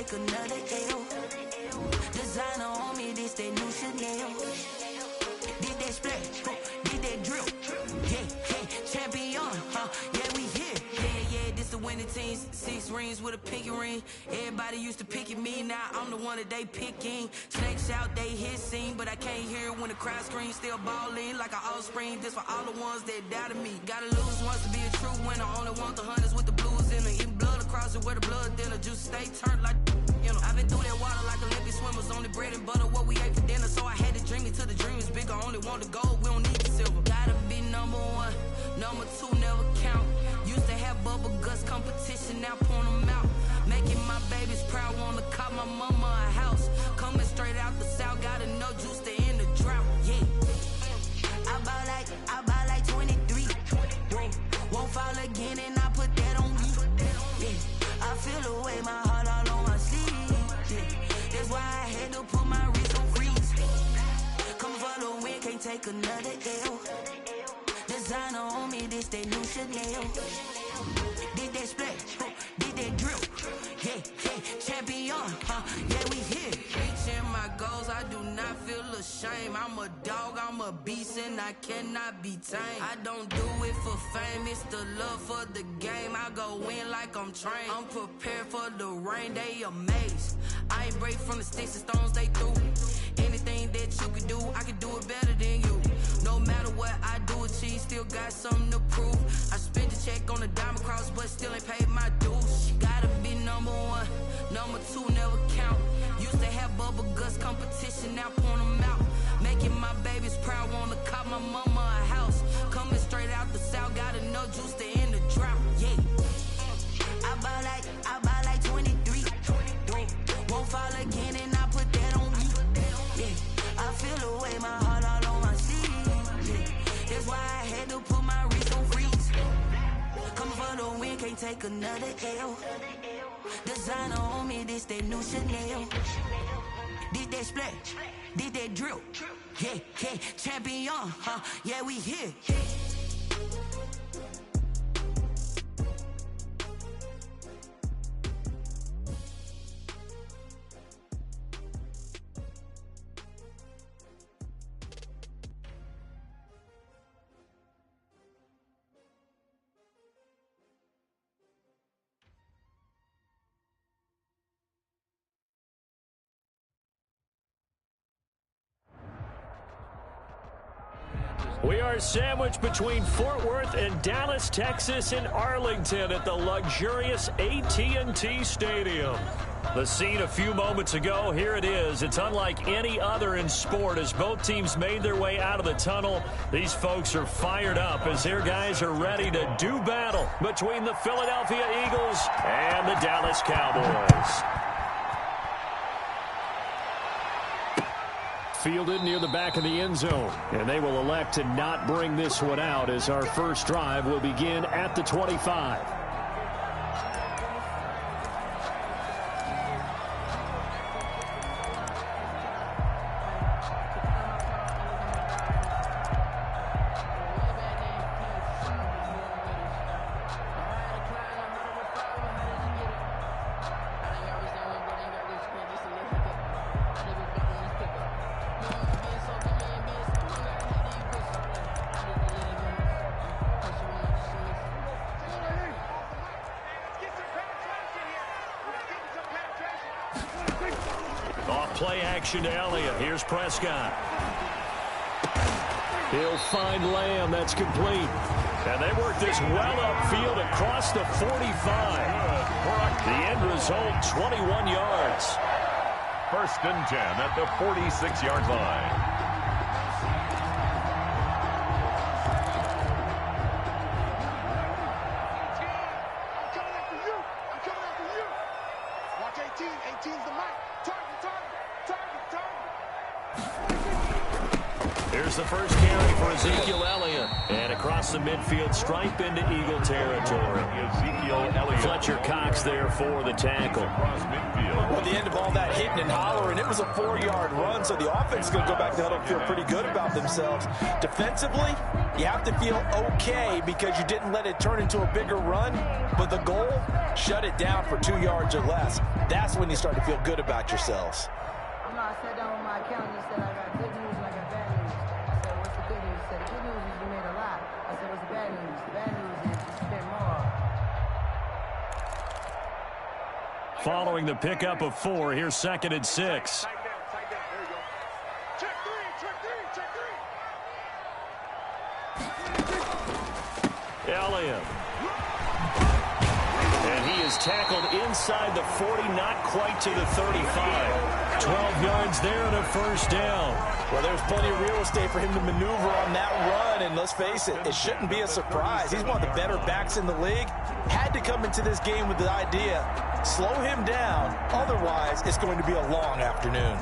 take another L. Designer on me, this that new Chanel. Did that splash, did that drill. Yeah, champion, yeah, we here. Yeah, this the winning team. 6 rings with a pinky ring. Everybody used to pick at me, now I'm the one that they picking. Snakes out, they hit scene, but I can't hear it when the crowd screams. Still balling like an offspring. This for all the ones that doubted me. Gotta lose once to be a true winner. Only want the hunters with the blues in them. Eating blood across it where the blood dinner. Juice stay turned like, you know. I've been through that water like Olympic swimmers. Only bread and butter, what we ate for dinner. So I had to dream it till the dream is bigger. Only want the gold, we don't need the silver. Gotta be number 1, number 2 never count. Used to have bubble guts competition, now point them out. Making my babies proud, wanna cop my mama a house. Coming straight out the south, got enough juice to end the drought. Yeah, I buy like 23. Whoa, won't fall again, and I put that on me. Yeah, I feel the way, my heart all on my sleeve. Yeah, that's why I had to put my wrist on freeze. Coming for the win, can't take another L. Designer on me, this that new Chanel. Did that splash, did that drill. Yeah, champion, yeah, we here. Reaching my goals, I do not feel ashamed. I'm a dog, I'm a beast, and I cannot be tamed. I don't do it for fame, it's the love for the game. I go in like I'm trained. I'm prepared for the rain, they amazed. I ain't break from the sticks and stones they threw. Anything that you can do, I can do it better than you. No matter what I do, achieve, still got something to prove. I spent the check on the diamond cross, but still ain't paid my dues. Gotta be number 1, number 2 never count. Used to have bubble guts competition, now point them out. Making my babies proud, wanna cop my mama a house. Coming straight out the south, got enough juice to end the drought. Yeah, I buy like 23. Won't fall again, and I put that on me. Yeah, I feel the way, my heart all on my sleeve. Yeah, that's why I had to put my wrist on freeze. Coming for the win, can't take another L. Designer on me, this that new Chanel. Did that splash, did that drill. Yeah, champion, yeah, we here. We are sandwiched between Fort Worth and Dallas, Texas, and Arlington at the luxurious AT&T Stadium. The scene a few moments ago, here it is. It's unlike any other in sport as both teams made their way out of the tunnel. These folks are fired up as their guys are ready to do battle between the Philadelphia Eagles and the Dallas Cowboys. Fielded near the back of the end zone, and they will elect to not bring this one out as our first drive will begin at the 25. Play action to Elliott. Here's Prescott. He'll find Lamb. That's complete. And they work this well upfield across the 45. The end result, 21 yards. 1st and 10 at the 46-yard line. Here's the first carry for Ezekiel Elliott. And across the midfield stripe into Eagle territory. Ezekiel Elliott. Fletcher Cox there for the tackle. Across midfield. Well, the end of all that hitting and hollering, it was a 4-yard run, so the offense is going to go back to huddle and feel pretty good about themselves. Defensively, you have to feel okay because you didn't let it turn into a bigger run, but the goal, shut it down for 2 yards or less. That's when you start to feel good about yourselves. I sat down with my accountant and said, I got good news and I got bad news. I said, what's the good news? He said, the good news is you made a lot. I said, what's the bad news? The bad news is you spent more. Following the pickup of 4, here's 2nd and 6. Tight down. There you go. Check three. Elliott. And he is tackled inside the 40, not quite to the 35. 12 yards there and a first down. Well, there's plenty of real estate for him to maneuver on that run, and let's face it, it shouldn't be a surprise. He's one of the better backs in the league. Had to come into this game with the idea, slow him down, otherwise it's going to be a long afternoon.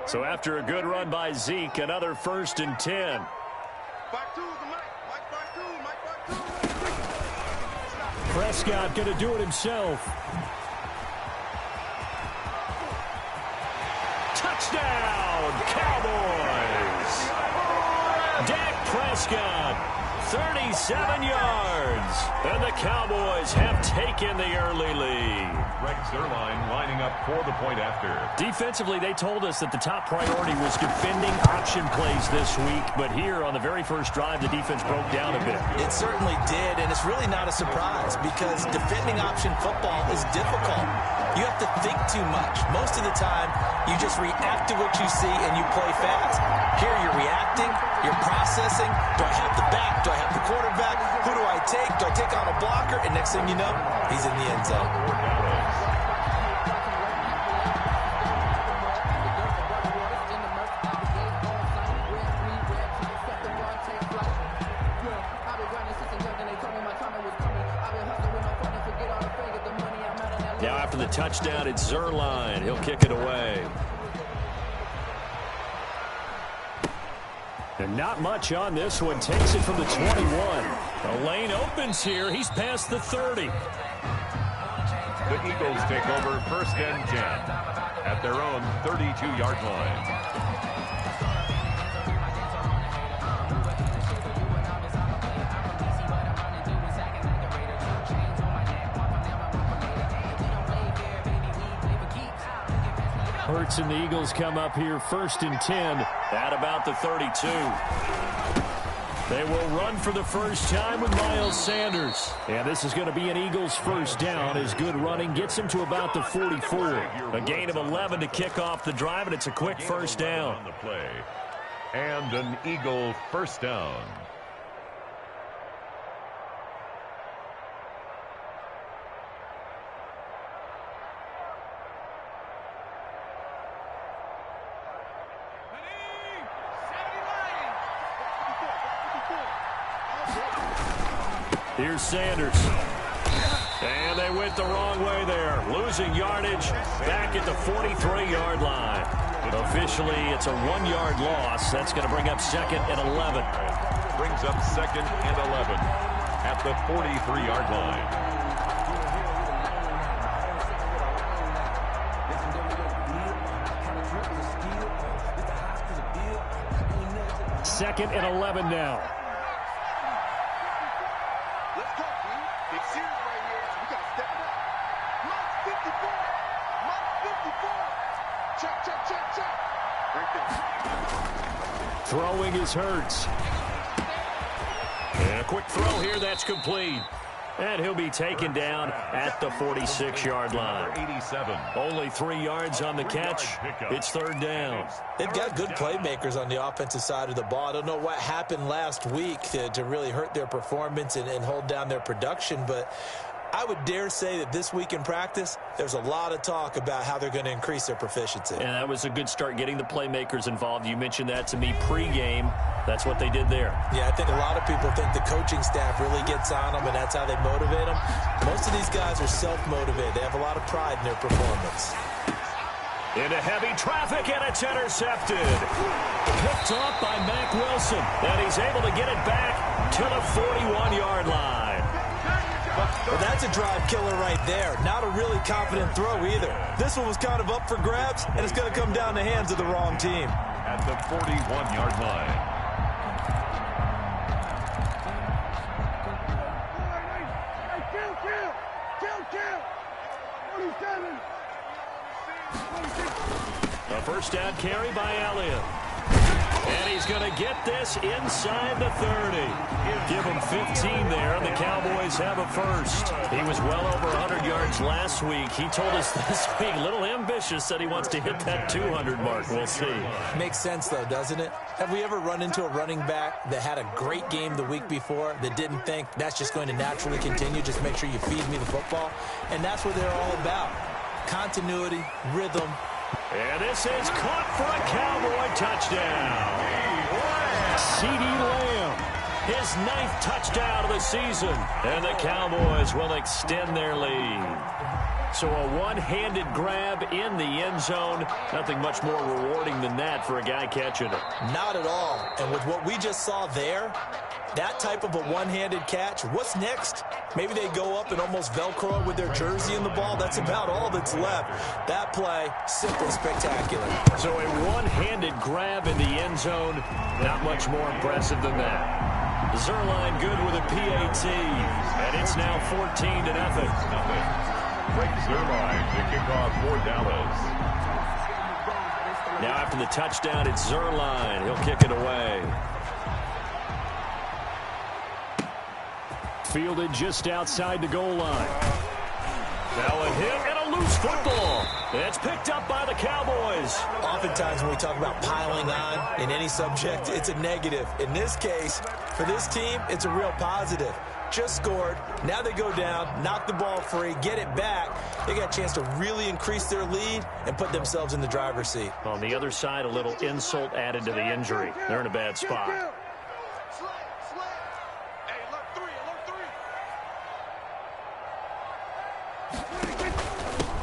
So after a good run by Zeke, another 1st and 10. Prescott going to do it himself. Touchdown, Cowboys! Dak Prescott, 37 yards. And the Cowboys have taken the early lead. Greg Zuerlein lining up for the point after. Defensively, they told us that the top priority was defending option plays this week, but here on the very first drive, the defense broke down a bit. It certainly did, and it's really not a surprise because defending option football is difficult. You have to think too much. Most of the time, you just react to what you see and you play fast. Here you're reacting, you're processing. Do I have the back? Do I have the quarterback? Who do I take? Do I take on a blocker? And next thing you know, he's in the end zone. Now after the touchdown, it's Zuerlein. He'll kick it away. And not much on this one. Takes it from the 21. The lane opens here. He's past the 30. The Eagles take over 1st and 10 at their own 32-yard line. Hurts and the Eagles come up here 1st and 10 at about the 32. They will run for the first time with Miles Sanders. And this is going to be an Eagles first down as good running gets him to about the 44. A gain of 11 to kick off the drive, and it's a quick first down. On the play. And an Eagle first down. Here's Sanders. And they went the wrong way there. Losing yardage back at the 43-yard line. Officially, it's a 1-yard loss. That's going to bring up 2nd and 11. Brings up 2nd and 11 at the 43-yard line. Second and 11 now. Let's go, team. Big series right here. We got to step it up. Mark 54. Mark 54. Check, check, check, check. Right there. Throwing is Hurts. And a quick throw here. That's complete. And he'll be taken down at the 46-yard line. 87. Only 3 yards on the catch. It's 3rd down. They've got good playmakers on the offensive side of the ball. I don't know what happened last week to really hurt their performance and hold down their production, but I would dare say that this week in practice, there's a lot of talk about how they're going to increase their proficiency. And that was a good start getting the playmakers involved. You mentioned that to me pregame. That's what they did there. Yeah, I think a lot of people think the coaching staff really gets on them, and that's how they motivate them. Most of these guys are self-motivated. They have a lot of pride in their performance. Into heavy traffic, and it's intercepted. Picked off by Mack Wilson, and he's able to get it back to the 41-yard line. Well, that's a drive killer right there. Not a really confident throw either. This one was kind of up for grabs, and it's going to come down the hands of the wrong team. At the 41-yard line. A first down carry by Elliott. And he's going to get this inside the 30. Give him 15 there, and the Cowboys have a first. He was well over 100 yards last week. He told us this week, a little ambitious, said he wants to hit that 200 mark. We'll see. Makes sense, though, doesn't it? Have we ever run into a running back that had a great game the week before that didn't think that's just going to naturally continue? Just make sure you feed me the football. And that's what they're all about. Continuity, rhythm. And this is caught for a Cowboy touchdown. CeeDee Lamb, his 9th touchdown of the season. And the Cowboys will extend their lead. So a one-handed grab in the end zone. Nothing much more rewarding than that for a guy catching it. Not at all. And with what we just saw there, that type of a one-handed catch, what's next? Maybe they go up and almost Velcro with their jersey in the ball. That's about all that's left. That play, simply spectacular. So a one-handed grab in the end zone, not much more impressive than that. Zerline good with a PAT, and it's now 14-0. Frank Zerline to kick off for Dallas. Now after the touchdown, it's Zerline. He'll kick it away. Fielded just outside the goal line. Now a hit and a loose football. It's picked up by the Cowboys. Oftentimes when we talk about piling on in any subject, it's a negative. In this case, for this team, it's a real positive. Just scored. Now they go down, knock the ball free, get it back. They got a chance to really increase their lead and put themselves in the driver's seat. On the other side, a little insult added to the injury. They're in a bad spot.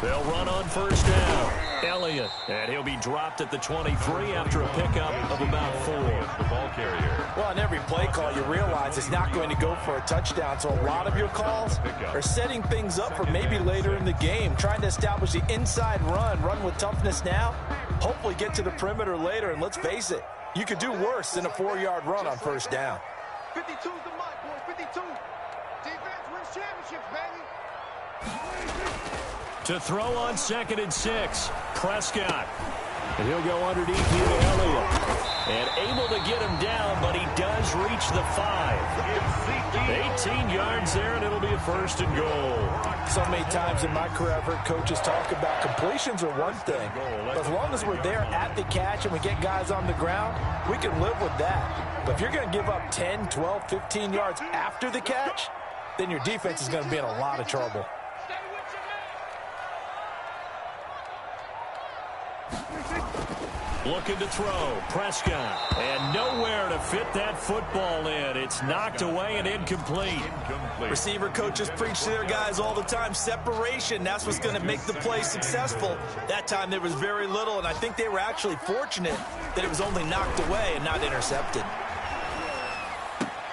They'll run on first down. Elliott, and he'll be dropped at the 23 after a pickup of about 4. The ball carrier. Well, on every play call, you realize it's not going to go for a touchdown, so a lot of your calls are setting things up for maybe later in the game, trying to establish the inside run with toughness now, hopefully get to the perimeter later, and let's face it, you could do worse than a 4-yard run on first down. 52's the mark, boys, 52. Defense wins championships, baby. To throw on 2nd and 6, Prescott. And he'll go underneath here to Elliott. And able to get him down, but he does reach the 5. 18 yards there, and it'll be a 1st and goal. So many times in my career, I've heard coaches talk about completions are one thing. But as long as we're there at the catch and we get guys on the ground, we can live with that. But if you're going to give up 10, 12, 15 yards after the catch, then your defense is going to be in a lot of trouble. Looking to throw, Prescott, and nowhere to fit that football in. It's knocked away and incomplete. Receiver coaches preach to their guys all the time, separation, that's what's going to make the play successful. That time there was very little, and I think they were actually fortunate that it was only knocked away and not intercepted.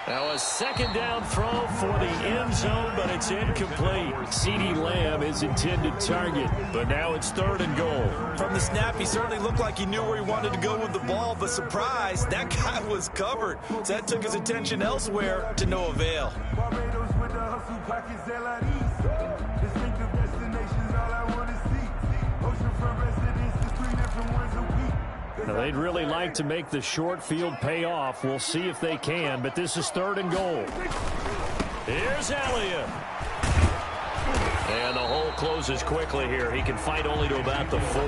Now a 2nd down throw for the end zone, but it's incomplete. CeeDee Lamb is intended target, but now it's 3rd and goal. From the snap, he certainly looked like he knew where he wanted to go with the ball, but surprise, that guy was covered. So that took his attention elsewhere to no avail. Now they'd really like to make the short field pay off. We'll see if they can, but this is 3rd and goal. Here's Elliott. And the hole closes quickly here. He can fight only to about the 4.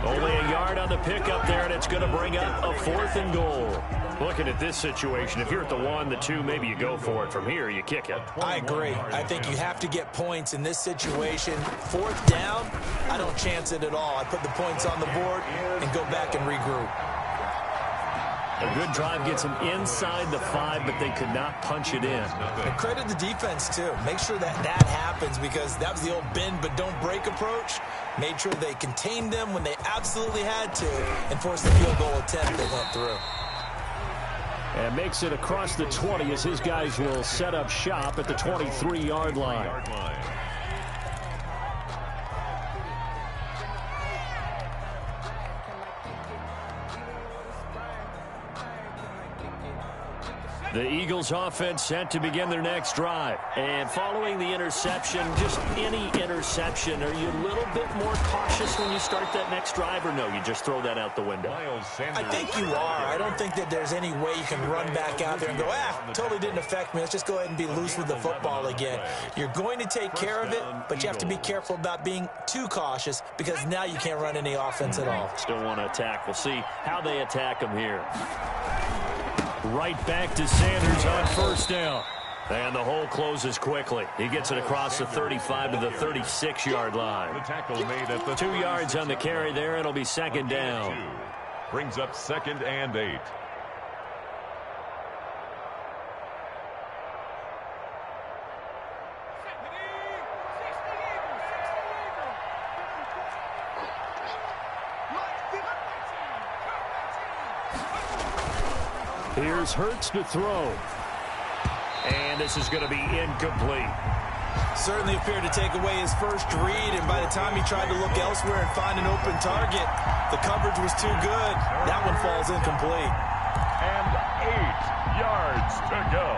Only a yard on the pickup there, and it's going to bring up a 4th and goal. Looking at this situation, if you're at the 1, the 2, maybe you go for it. From here, you kick it. I agree. I think you have to get points in this situation. 4th down, I don't chance it at all. I put the points on the board and go back and regroup. A good drive gets them inside the 5, but they could not punch it in. And credit the defense, too. Make sure that happens, because that was the old bend but don't break approach. Made sure they contained them when they absolutely had to and forced the field goal attempt that went through. And makes it across the 20 as his guys will set up shop at the 23-yard line. The Eagles offense set to begin their next drive. And following the interception, just any interception, are you a little bit more cautious when you start that next drive, or no, you just throw that out the window? I think you are. I don't think that there's any way you can run back out there and go, totally didn't affect me. Let's just go ahead and be loose with the football again. You're going to take care of it, but you have to be careful about being too cautious, because now you can't run any offense at all. Still want to attack. We'll see how they attack them here. Right back to Sanders on 1st down. And the hole closes quickly. He gets it across the 35 to the 36-yard line. The tackle made at the 2 yards on the carry there. It'll be 2nd down. Brings up 2nd and 8. Here's Hurts to throw. And this is going to be incomplete. Certainly appeared to take away his first read, and by the time he tried to look elsewhere and find an open target, the coverage was too good. That one falls incomplete. And 8 yards to go.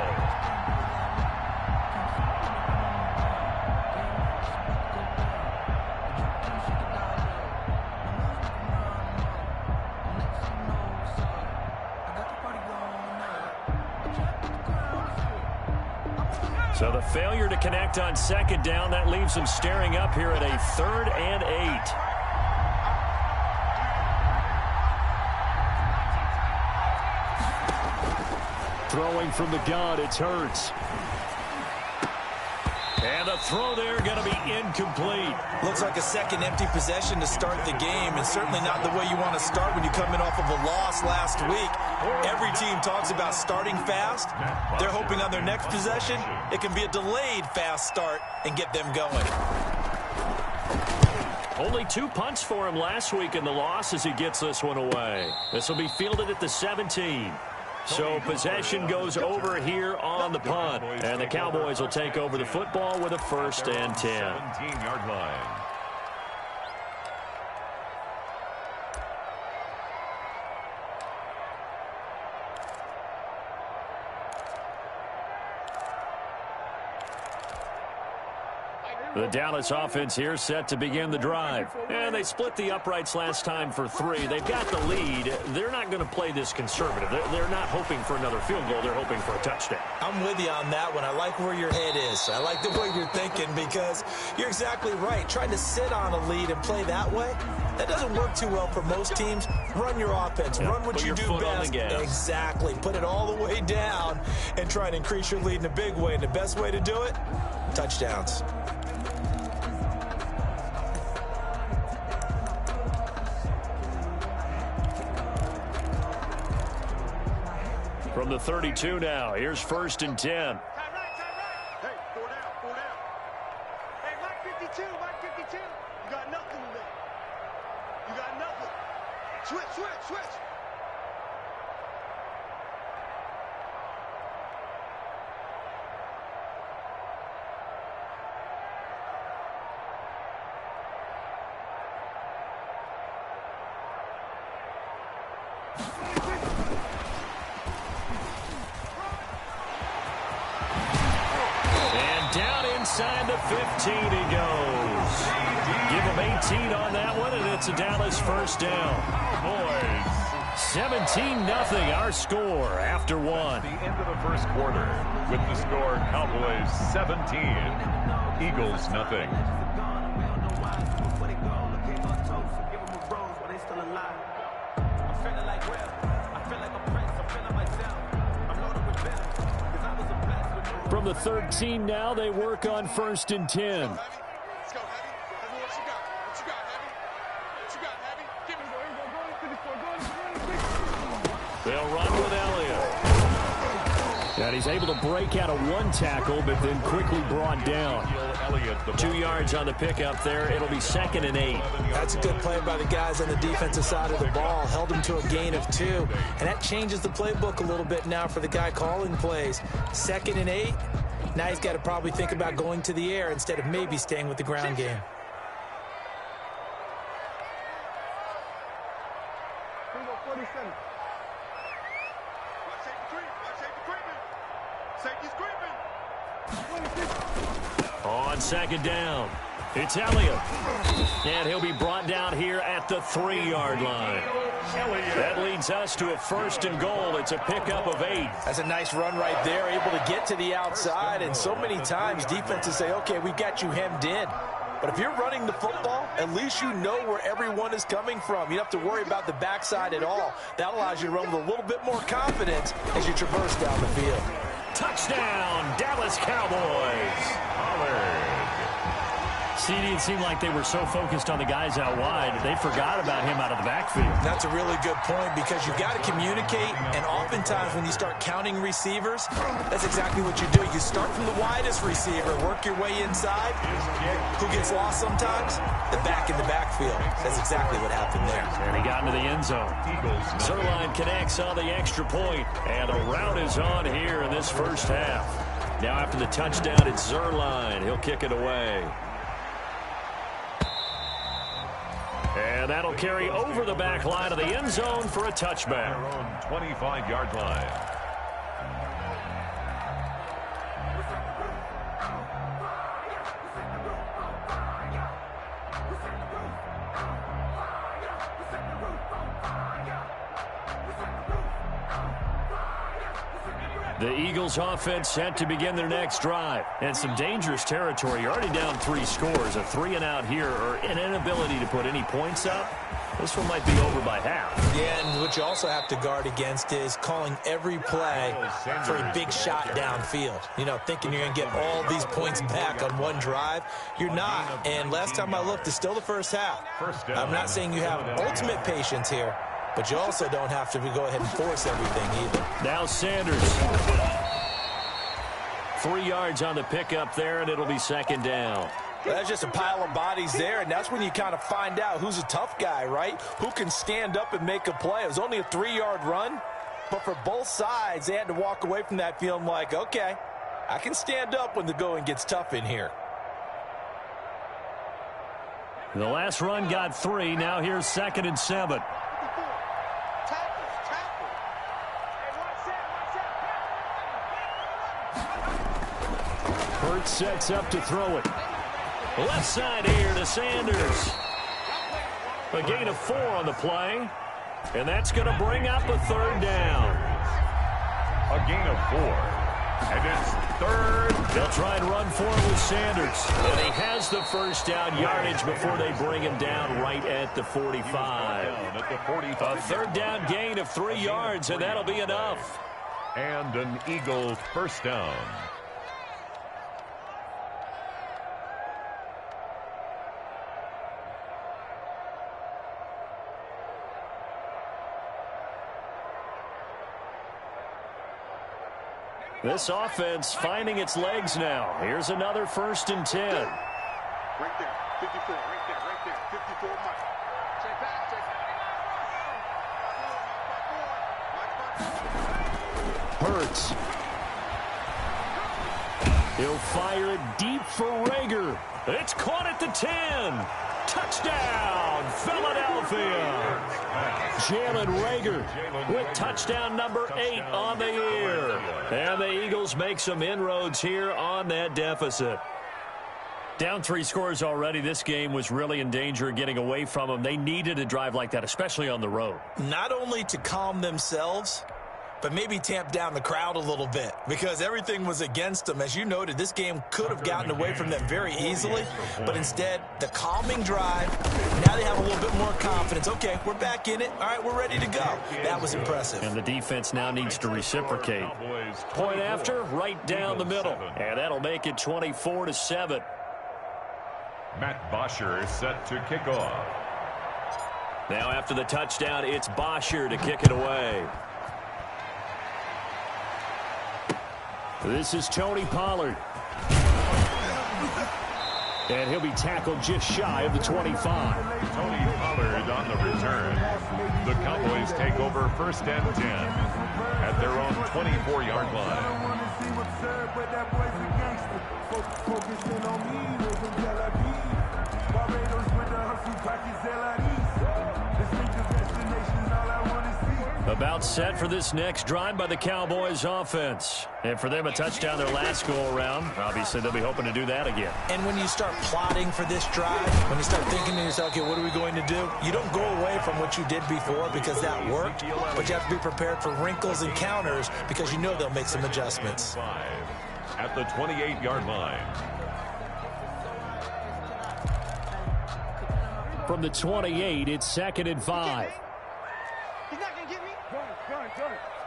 So the failure to connect on 2nd down, that leaves them staring up here at a 3rd and 8. Throwing from the gun, it's Hurts. And the throw there going to be incomplete. Looks like a second empty possession to start the game, and certainly not the way you want to start when you come in off of a loss last week. Every team talks about starting fast. They're hoping on their next possession it can be a delayed fast start and get them going. Only 2 punts for him last week in the loss as he gets this one away. This will be fielded at the 17. So possession goes over here on the punt. And the Cowboys will take over the football with a 1st and 10. 17-yard line. The Dallas offense here set to begin the drive. And they split the uprights last time for 3. They've got the lead. They're not going to play this conservative. They're not hoping for another field goal. They're hoping for a touchdown. I'm with you on that one. I like where your head is. I like the way you're thinking, because you're exactly right. Trying to sit on a lead and play that way, that doesn't work too well for most teams. Run your offense. Run what you do best. Exactly. Put it all the way down and try and increase your lead in a big way. And the best way to do it, touchdowns. From the 32 now, here's 1st and 10. Hey, 4 down, 4 down. Hey, Mike 52, Mike 52. You got nothing today. You got nothing. Switch, switch, switch. Inside the 15 he goes. Give him 18 on that one, and it's a Dallas 1st down. Boys 17-0 our score after one. The end of the first quarter with the score Cowboys 17, Eagles nothing. From the 13 now, they work on 1st and 10. Let's go, Heavy. Heavy, what you got? What you got, Heavy? What you got, Heavy? Give me They'll run with Elliott. And he's able to break out of one tackle, but then quickly brought down. 2 yards on the pickup there. It'll be 2nd and 8. That's a good play by the guys on the defensive side of the ball. Held him to a gain of 2. And that changes the playbook a little bit now for the guy calling plays. 2nd and 8. Now he's got to probably think about going to the air instead of maybe staying with the ground game. On 2nd down, it's Elliott. And he'll be brought down here at the 3-yard line. That leads us to a 1st and goal. It's a pickup of 8. That's a nice run right there, able to get to the outside. And so many times defenses say, okay, we've got you hemmed in. But if you're running the football, at least you know where everyone is coming from. You don't have to worry about the backside at all. That allows you to run with a little bit more confidence as you traverse down the field. Touchdown, Dallas Cowboys. CD, it seemed like they were so focused on the guys out wide, they forgot about him out of the backfield. That's a really good point because you've got to communicate, and oftentimes when you start counting receivers, that's exactly what you do. You start from the widest receiver, work your way inside. Who gets lost sometimes? The back in the backfield. That's exactly what happened there. And he got into the end zone. Zerline connects on the extra point, and a rout is on here in this first half. Now after the touchdown, it's Zerline. He'll kick it away. And that'll carry over the back line of the end zone for a touchback. Their own 25-yard line. The Eagles offense set to begin their next drive. And some dangerous territory. You're already down 3 scores. A 3-and-out here or an inability to put any points up. This one might be over by half. Yeah, and what you also have to guard against is calling every play for a big shot downfield. You know, thinking you're going to get all these points back on one drive. You're not. And last time I looked, it's still the first half. I'm not saying you have ultimate patience here, but you also don't have to go ahead and force everything either. Now Sanders. 3 yards on the pickup there, and it'll be 2nd down. That's just a pile of bodies there, and that's when you kind of find out who's a tough guy, right? Who can stand up and make a play. It was only a 3-yard run, but for both sides, they had to walk away from that feeling like, okay, I can stand up when the going gets tough in here. The last run got 3. Now here's 2nd and 7. Hurts sets up to throw it. Left side here to Sanders. A gain of 4 on the play. And that's going to bring up a 3rd down. A gain of 4. And it's 3rd. They'll try and run for it with Sanders. And he has the first down yardage before they bring him down right at the 45. At the 45. A 3rd down gain of 3 yards, and that'll be enough. And an Eagle first down. This offense finding its legs now. Here's another 1st and 10. Right there, 54, right there, 54, Mike. Check back, Hurts. He'll fire it deep for Rager. It's caught at the 10. Touchdown, Philadelphia. Jalen Rager with touchdown number 8 on the year. And the Eagles make some inroads here on that deficit. Down 3 scores already. This game was really in danger of getting away from them. They needed a drive like that, especially on the road. Not only to calm themselves, but maybe tamp down the crowd a little bit because everything was against them. As you noted, this game could have gotten away from them very easily, but instead, the calming drive, now they have a little bit more confidence. Okay, we're back in it. All right, we're ready to go. That was impressive. And the defense now needs to reciprocate. Point after, right down the middle. And that'll make it 24-7. Matt Bosher is set to kick off. Now after the touchdown, it's Bosher to kick it away. This is Tony Pollard. And he'll be tackled just shy of the 25. Tony Pollard on the return. The Cowboys take over first and 10 at their own 24-yard line. About set for this next drive by the Cowboys offense. And for them, a touchdown their last go-around. Obviously, they'll be hoping to do that again. And when you start plotting for this drive, when you start thinking to yourself, okay, what are we going to do? You don't go away from what you did before because that worked, but you have to be prepared for wrinkles and counters because you know they'll make some adjustments. At the 28-yard line. From the 28, it's 2nd and 5. He's not going to get me. Go ahead. 18,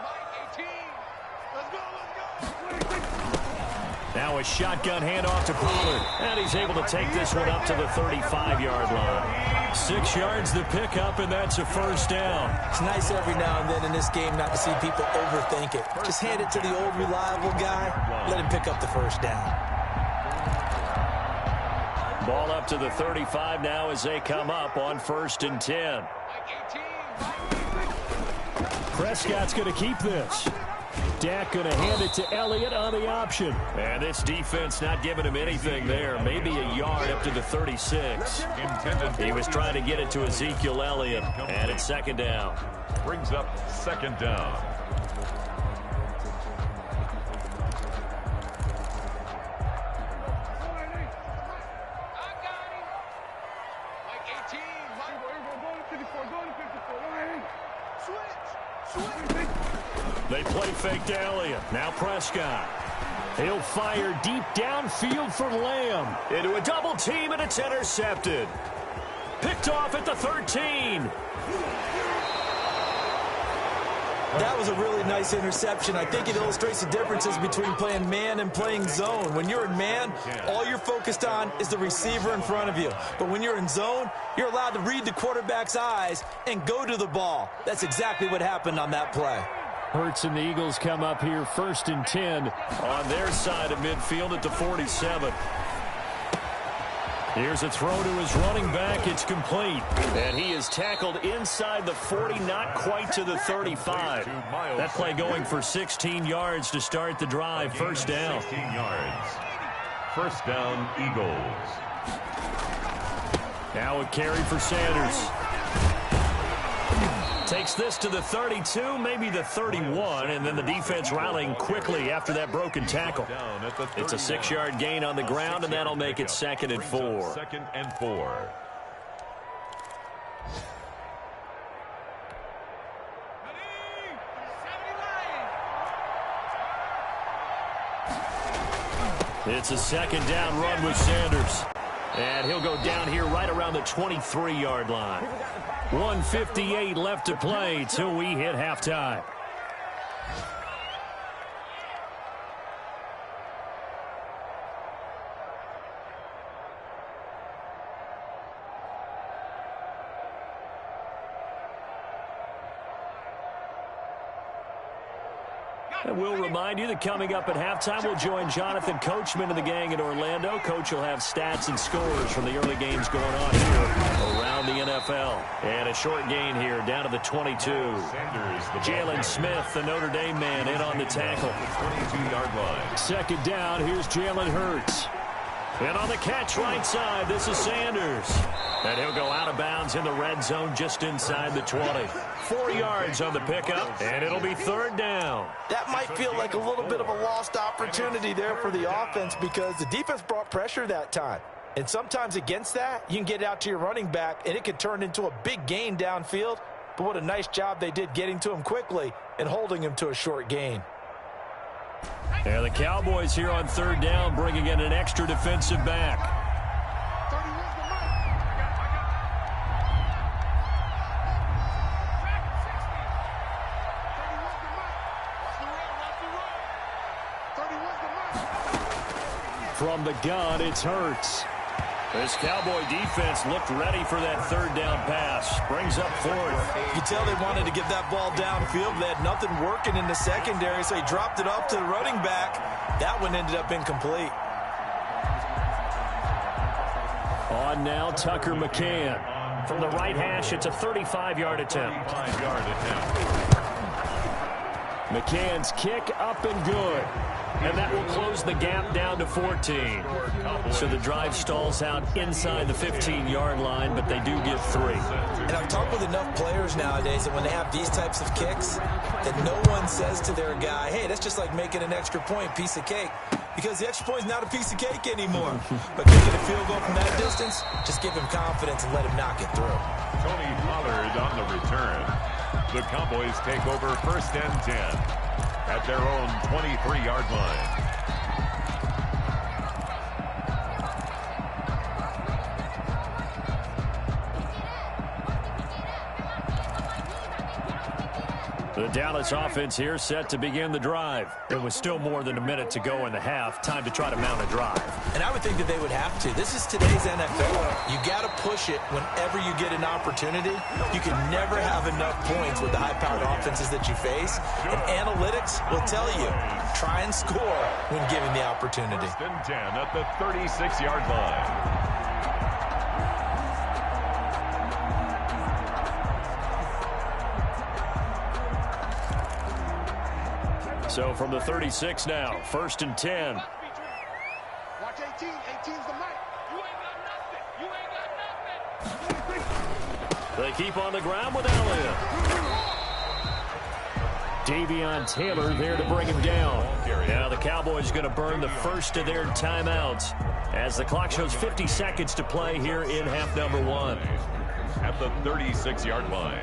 Mike, 18. Let's go. Now a shotgun handoff to Pollard. And he's able to take this one up to the 35-yard line. 6 yards the pickup, and that's a first down. It's nice every now and then in this game not to see people overthink it. Just hand it to the old reliable guy. Let him pick up the first down. Ball up to the 35 now as they come up on 1st and 10. Prescott's going to keep this. Dak going to hand it to Elliott on the option. And this defense not giving him anything there. Maybe a yard up to the 36. He was trying to get it to Ezekiel Elliott. And it's 2nd down. Brings up 2nd down. They play fake to Elliott. Now Prescott. He'll fire deep downfield for Lamb. Into a double team, and it's intercepted. Picked off at the 13. That was a really nice interception. I think it illustrates the differences between playing man and playing zone. When you're in man, all you're focused on is the receiver in front of you. But when you're in zone, you're allowed to read the quarterback's eyes and go to the ball. That's exactly what happened on that play. Hurts and the Eagles come up here 1st and 10 on their side of midfield at the 47. Here's a throw to his running back. It's complete. And he is tackled inside the 40, not quite to the 35. That play going for 16 yards to start the drive. First down. 16 yards. First down, Eagles. Now a carry for Sanders. Takes this to the 32, maybe the 31, and then the defense rallying quickly after that broken tackle. It's a 6-yard gain on the ground, and that'll make it 2nd and 4. 2nd and 4. It's a 2nd down run with Sanders. And he'll go down here right around the 23-yard line. 1:58 left to play till we hit halftime. And we'll remind you that coming up at halftime, we'll join Jonathan Coachman and the gang in Orlando. Coach will have stats and scores from the early games going on here around the NFL. And a short gain here down to the 22. Jalen Smith, the Notre Dame man, in on the tackle. 22-yard line. 2nd down, here's Jalen Hurts. And on the catch right side, this is Sanders. And he'll go out of bounds in the red zone just inside the 20. 4 yards on the pickup, and it'll be third down. That might feel like a little bit of a lost opportunity there for the offense because the defense brought pressure that time. And sometimes against that, you can get out to your running back, and it could turn into a big gain downfield. But what a nice job they did getting to him quickly and holding him to a short gain. And the Cowboys here on third down bringing in an extra defensive back. From the gun, it's Hurts. This Cowboy defense looked ready for that third down pass. Brings up fourth. You can tell they wanted to get that ball downfield. They had nothing working in the secondary, so he dropped it off to the running back. That one ended up incomplete. On now, Tucker McCann. From the right hash, it's a 35-yard attempt. 35-yard attempt. McCann's kick up and good. And that will close the gap down to 14. So the drive stalls out inside the 15-yard line, but they do get 3. And I've talked with enough players nowadays that when they have these types of kicks, that no one says to their guy, hey, that's just like making an extra point, piece of cake. Because the extra point is not a piece of cake anymore. But kicking a field goal from that distance, just give him confidence and let him knock it through. Tony Pollard on the return. The Cowboys take over first and 10 at their own 23-yard line. The Dallas offense here set to begin the drive. There was still more than a minute to go in the half. Time to try to mount a drive. And I would think that they would have to. This is today's NFL. You got to push it whenever you get an opportunity. You can never have enough points with the high-powered offenses that you face. And analytics will tell you, try and score when given the opportunity. First and 10 at the 36-yard line. So from the 36 now, first and 10. Watch 18. 18's the mic. You ain't got nothing. You ain't got nothing. They keep on the ground with Elliott. Davion Taylor there to bring him down. Now the Cowboys going to burn the first of their timeouts as the clock shows 50 seconds to play here in half number 1. At the 36-yard line.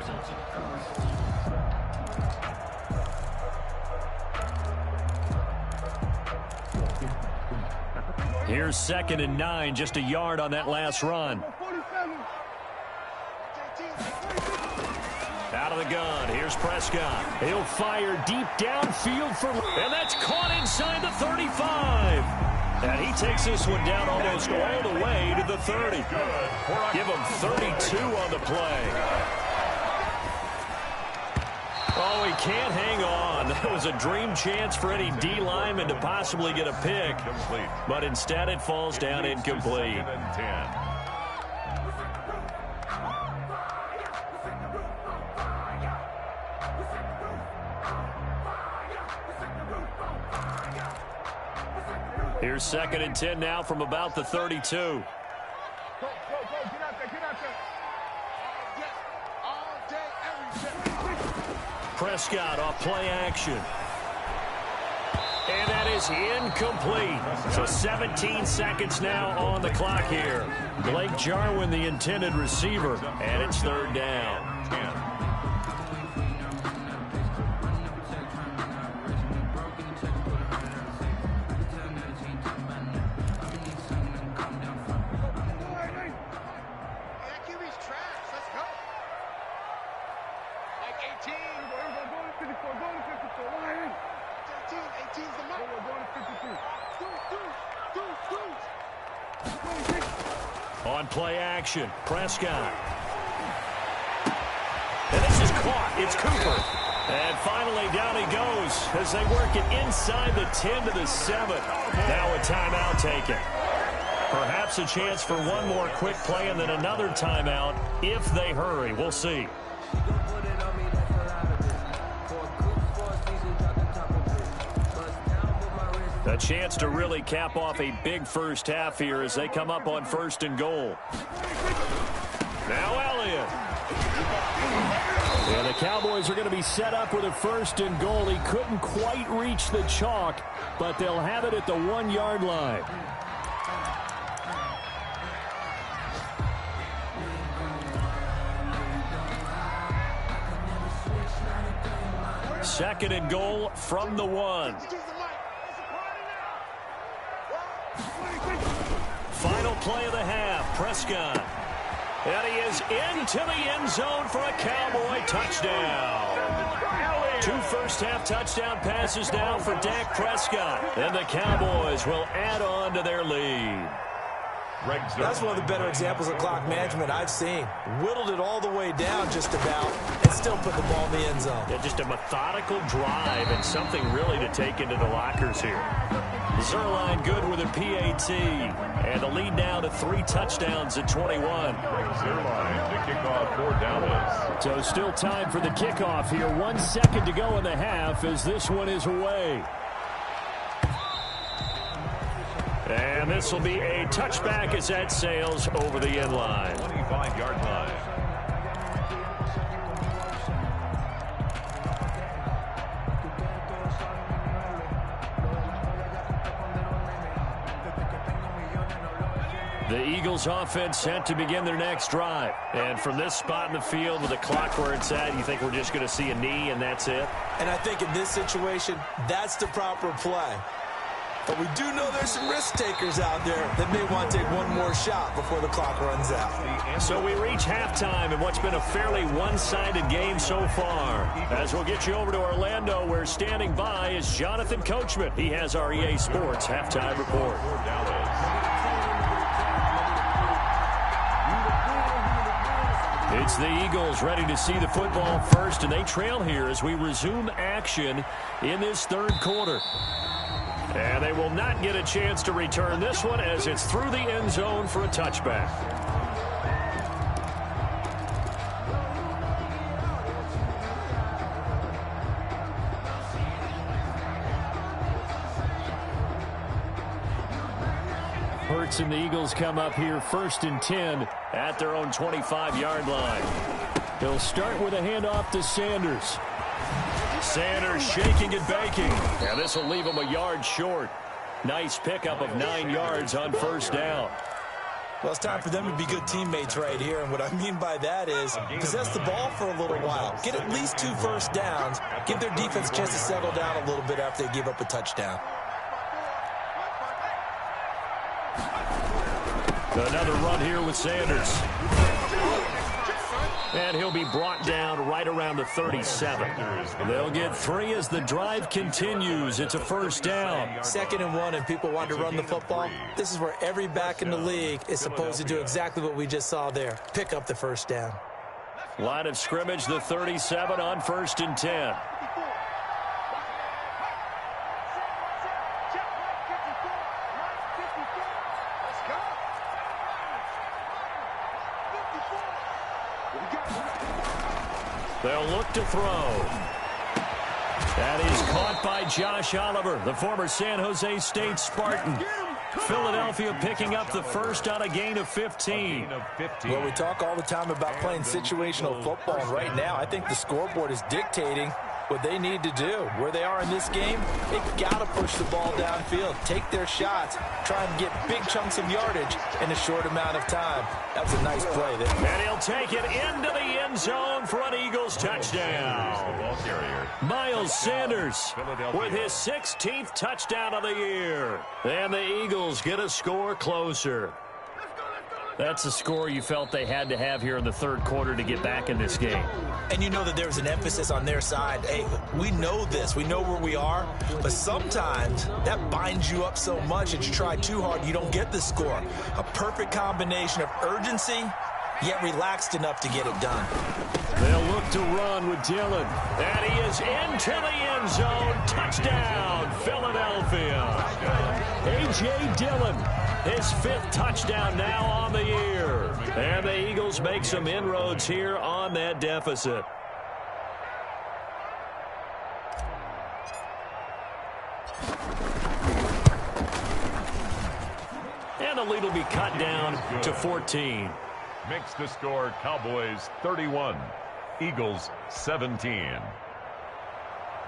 Here's second and 9, just a yard on that last run. Out of the gun, here's Prescott. He'll fire deep downfield for, and that's caught inside the 35. And he takes this one down almost all the way to the 30. Give him 32 on the play. Oh, he can't hang on. That was a dream chance for any D lineman to possibly get a pick. But instead it falls down incomplete. Here's second and 10 now from about the 32. Go, get out there, get out there. All day, every day. Prescott off play action. And that is incomplete. So 17 seconds now on the clock here. Blake Jarwin, the intended receiver, and it's third down. On play action, Prescott. And this is caught. It's Cooper. And finally down he goes as they work it inside the 10 to the 7. Now a timeout taken. Perhaps a chance for one more quick play and then another timeout if they hurry. We'll see. A chance to really cap off a big first half here as they come up on first and goal. Now Elliott. And the Cowboys are going to be set up with a 1st and goal. He couldn't quite reach the chalk, but they'll have it at the 1-yard line. 2nd and goal from the 1. Final play of the half. Prescott. And he is into the end zone for a Cowboy touchdown. 2 first-half touchdown passes now for Dak Prescott. And the Cowboys will add on to their lead. That's one of the better examples of clock management I've seen. Whittled it all the way down just about and still put the ball in the end zone. Yeah, just a methodical drive and something really to take into the lockers here. Zerline good with a PAT. And the lead now to 3 touchdowns at 21. Zerline to kick off for Dallas. So still time for the kickoff here. 1 second to go in the half as this one is away. And this will be a touchback as that sails over the end line. 25-yard line. The Eagles offense set to begin their next drive. And from this spot in the field with the clock where it's at, you think we're just going to see a knee and that's it? And I think in this situation, that's the proper play. But we do know there's some risk takers out there that may want to take one more shot before the clock runs out. So we reach halftime in what's been a fairly one-sided game so far. As we'll get you over to Orlando, where standing by is Jonathan Coachman. He has our EA Sports halftime report. It's the Eagles ready to see the football first, and they trail here as we resume action in this 3rd quarter. And they will not get a chance to return this one as it's through the end zone for a touchback. Hurts and the Eagles come up here 1st and 10 at their own 25-yard line. They'll start with a handoff to Sanders. Sanders shaking and baking. And this will leave him a yard short. Nice pickup of 9 yards on 1st down. Well, it's time for them to be good teammates right here. And what I mean by that is possess the ball for a little while. Get at least 2 first downs. Give their defense a chance to settle down a little bit after they give up a touchdown. Another run here with Sanders. And he'll be brought down right around the 37. They'll get 3 as the drive continues. It's a 1st down. 2nd and 1, and people want to run the football. This is where every back in the league is supposed to do exactly what we just saw there. Pick up the 1st down. Line of scrimmage, the 37 on 1st and 10. They'll look to throw. That is caught by Josh Oliver, the former San Jose State Spartan. Philadelphia picking up the 1st on a gain of 15. Well, we talk all the time about playing situational football, and right now I think the scoreboard is dictating what they need to do. Where they are in this game, they've got to push the ball downfield, take their shots, try and get big chunks of yardage in a short amount of time. That was a nice play there. And he'll take it into the end zone for an Eagles touchdown. Miles Sanders with his 16th touchdown of the year. And the Eagles get a score closer. That's a score you felt they had to have here in the 3rd quarter to get back in this game. And you know that there was an emphasis on their side. Hey, we know this. We know where we are. But sometimes that binds you up so much that you try too hard, you don't get the score. A perfect combination of urgency, yet relaxed enough to get it done. They'll look to run with Dillon. And he is into the end zone. Touchdown, Philadelphia. A.J. Dillon, his 5th touchdown now on the year. And the Eagles make some inroads here on that deficit. And the lead will be cut down to 14. Makes the score Cowboys 31, Eagles 17.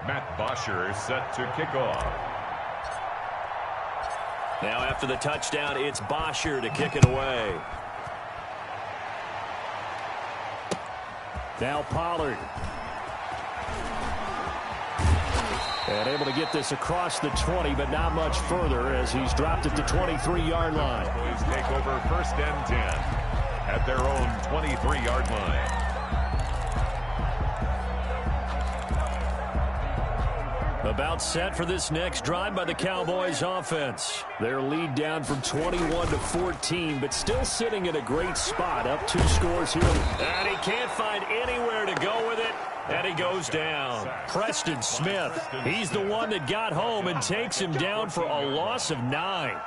Matt Bosher set to kick off. Now after the touchdown, it's Bosher to kick it away. Now Pollard. And able to get this across the 20, but not much further as he's dropped it to 23-yard line. Cowboys take over first and 10 at their own 23-yard line. About set for this next drive by the Cowboys offense. Their lead down from 21 to 14, but still sitting in a great spot. Up 2 scores here. And he can't find anywhere to go with it. And he goes down. Preston Smith, he's the one that got home and takes him down for a loss of 9.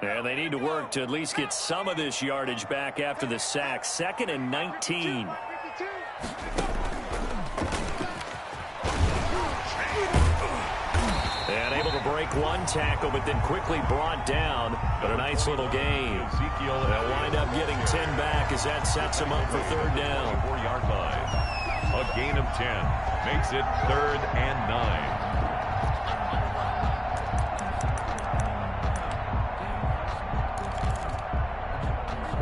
And they need to work to at least get some of this yardage back after the sack. 2nd and 19. And able to break one tackle, but then quickly brought down. But a nice little gain. Ezekiel They'll wind up getting 10 back as that sets him up for 3rd down. 4-yard line. A gain of 10 makes it 3rd and 9.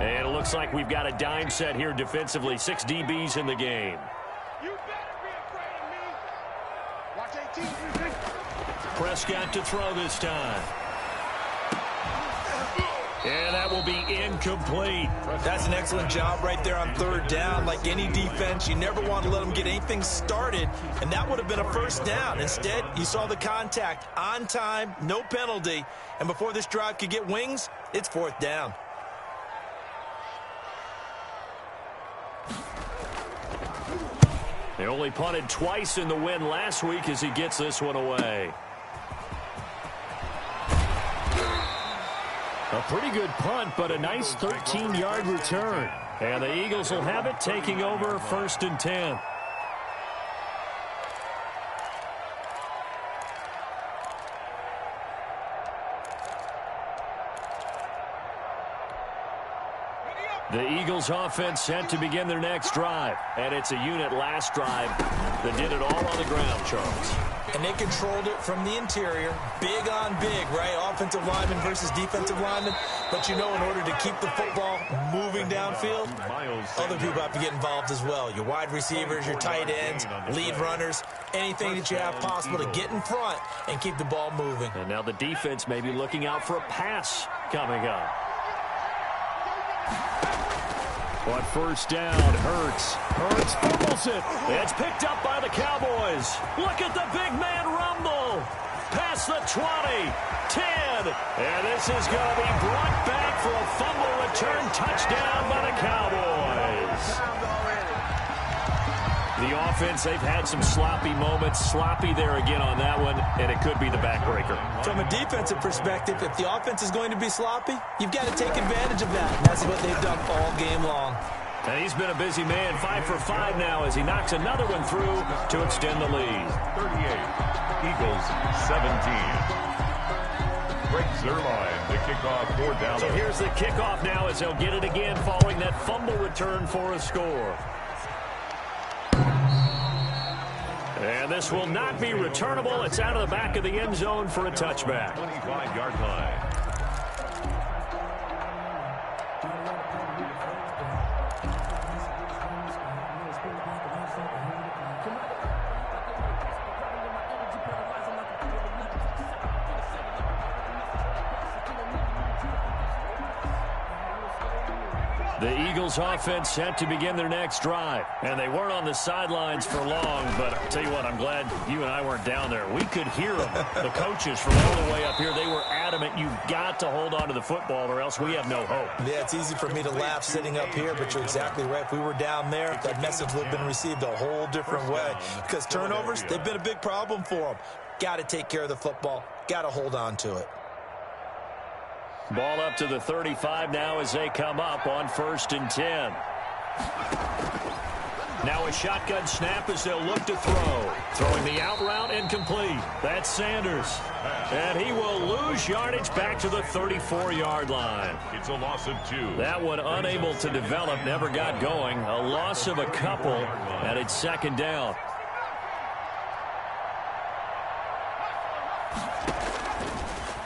And it looks like we've got a dime set here defensively. 6 DBs in the game. You better be afraid of me. Watch 18. Prescott to throw this time. And that will be incomplete. That's an excellent job right there on 3rd down. Like any defense, you never want to let them get anything started, and that would have been a 1st down. Instead, you saw the contact on time, no penalty, and before this drive could get wings, it's 4th down. They only punted twice in the win last week as he gets this one away. A pretty good punt, but a nice 13-yard return. And the Eagles will have it, taking over 1st and 10. The Eagles offense set to begin their next drive. And it's a unit last drive that did it all on the ground, Charles. And they controlled it from the interior. Big on big, right? Offensive lineman versus defensive lineman. But you know, in order to keep the football moving downfield, other people have to get involved as well. Your wide receivers, your tight ends, lead runners, anything that you have possible to get in front and keep the ball moving. And now the defense may be looking out for a pass coming up. On 1st down, Hurts fumbles it. It's picked up by the Cowboys. Look at the big man rumble. Past the 20, 10. And this is going to be brought back for a fumble return touchdown by the Cowboys. The offense, they've had some sloppy moments. Sloppy there again on that one, and it could be the backbreaker. From a defensive perspective, if the offense is going to be sloppy, you've got to take advantage of that. And that's what they've done all game long. And he's been a busy man, 5 for 5 now as he knocks another one through to extend the lead. 38, Eagles 17. Greg Zuerlein to kick off 4th down. So here's the kickoff now as they'll get it again following that fumble return for a score. And this will not be returnable. It's out of the back of the end zone for a touchback. 25-yard line. The Eagles offense set to begin their next drive. And they weren't on the sidelines for long, but I'll tell you what, I'm glad you and I weren't down there. We could hear them. The coaches from all the way up here, they were adamant. You've got to hold on to the football or else we have no hope. Yeah, it's easy for me to laugh sitting up here, but you're exactly right. If we were down there, that message would have been received a whole different way. Because turnovers, they've been a big problem for them. Got to take care of the football. Got to hold on to it. Ball up to the 35 now as they come up on 1st and 10. Now a shotgun snap as they'll look to throw. Throwing the out route and complete. That's Sanders. And he will lose yardage back to the 34-yard line. It's a loss of 2. That one unable to develop, never got going. A loss of a couple, and it's second down.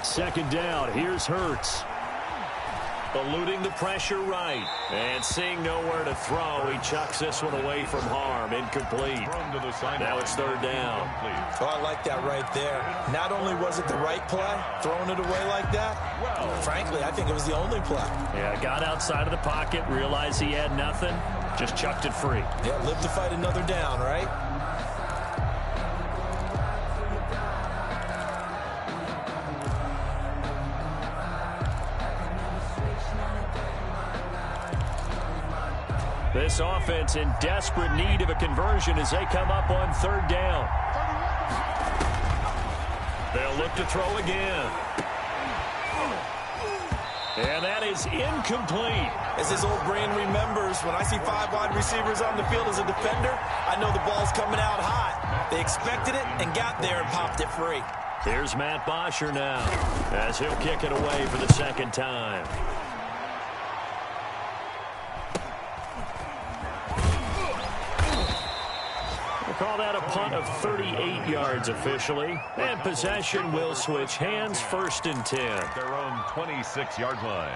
Second down, here's Hurts. Eluding the pressure right. And seeing nowhere to throw, he chucks this one away from harm. Incomplete. Now it's third down. Oh, I like that right there. Not only was it the right play, throwing it away like that, frankly, I think it was the only play. Yeah, got outside of the pocket, realized he had nothing, just chucked it free. Yeah, live to fight another down, right? This offense in desperate need of a conversion as they come up on third down. They'll look to throw again. And that is incomplete. As his old brain remembers, when I see 5 wide receivers on the field as a defender, I know the ball's coming out hot. They expected it and got there and popped it free. Here's Matt Bosher now as he'll kick it away for the second time. Call that a punt of 38 yards officially. And possession will switch hands, first and 10. Their own 26-yard line.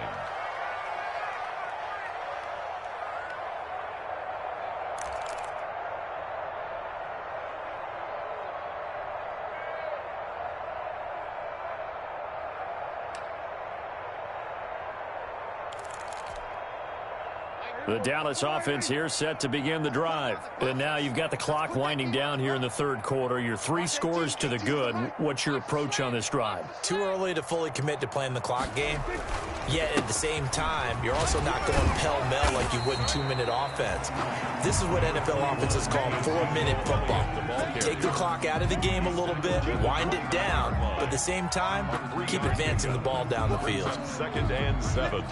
The Dallas offense here set to begin the drive. And now you've got the clock winding down here in the third quarter. You're 3 scores to the good. What's your approach on this drive? Too early to fully commit to playing the clock game. Yet at the same time, you're also not going pell-mell like you would in 2-minute offense. This is what NFL offenses call 4-minute football. Take the clock out of the game a little bit, wind it down, but at the same time, keep advancing the ball down the field. 2nd and 7.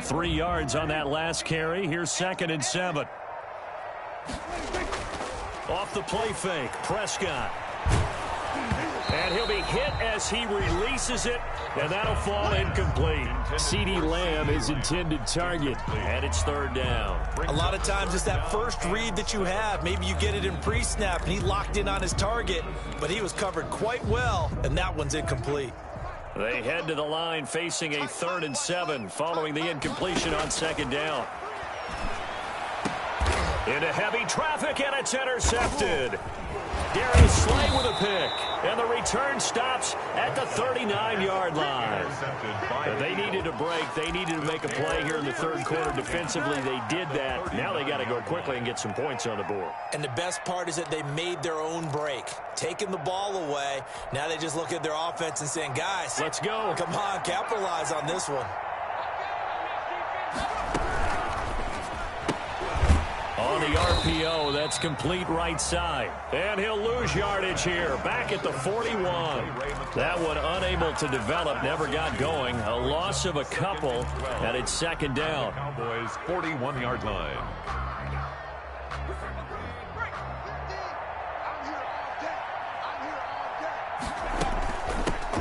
Three yards on that last carry. Here's 2nd and 7. Off the play fake, Prescott. And he'll be hit as he releases it, and that'll fall incomplete. CeeDee Lamb is intended target, and it's third down. A lot of times it's that first read that you have. Maybe you get it in pre-snap, and he locked in on his target, but he was covered quite well, and that one's incomplete. They head to the line facing a 3rd and 7 following the incompletion on 2nd down. Into heavy traffic, and it's intercepted. Darius Slay with a pick, and the return stops at the 39-yard line. They needed a break. They needed to make a play here in the third quarter defensively. They did that. Now they got to go quickly and get some points on the board. And the best part is that they made their own break, taking the ball away. Now they just look at their offense and saying, guys, let's go. Come on, capitalize on this one. On the RPO, that's complete right side. And he'll lose yardage here, back at the 41. That one unable to develop, never got going. A loss of a couple, and it's 2nd down. Cowboys 41-yard line.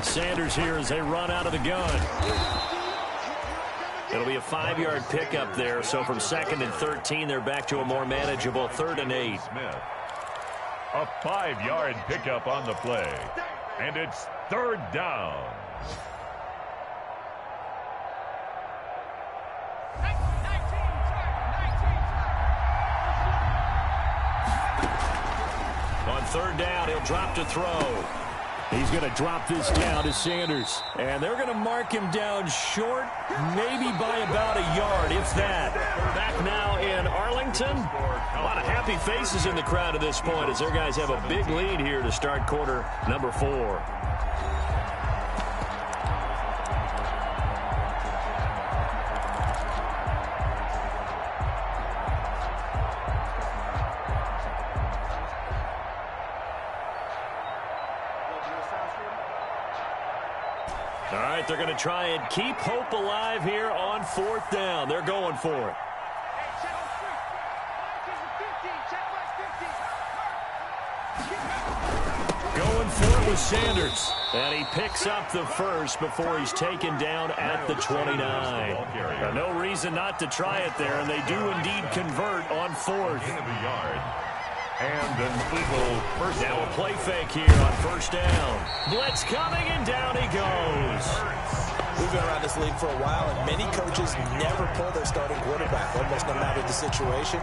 Sanders here as they run out of the gun. It'll be a 5-yard pickup there, so from 2nd and 13, they're back to a more manageable 3rd and 8. Smith. A 5-yard pickup on the play, and it's 3rd down. On 3rd down, he'll drop to throw. He's going to drop this down to Sanders. And they're going to mark him down short, maybe by about a yard, if that. Back now in Arlington. A lot of happy faces in the crowd at this point as their guys have a big lead here to start quarter number 4. All right, they're going to try and keep hope alive here on 4th down. They're going for it. Going for it with Sanders. And he picks up the first before he's taken down at the 29. No reason not to try it there, and they do indeed convert on 4th. And an Eagle first. Now a play fake here on 1st down. Blitz coming, and down he goes. We've been around this league for a while, and many coaches never pull their starting quarterback, almost no matter the situation.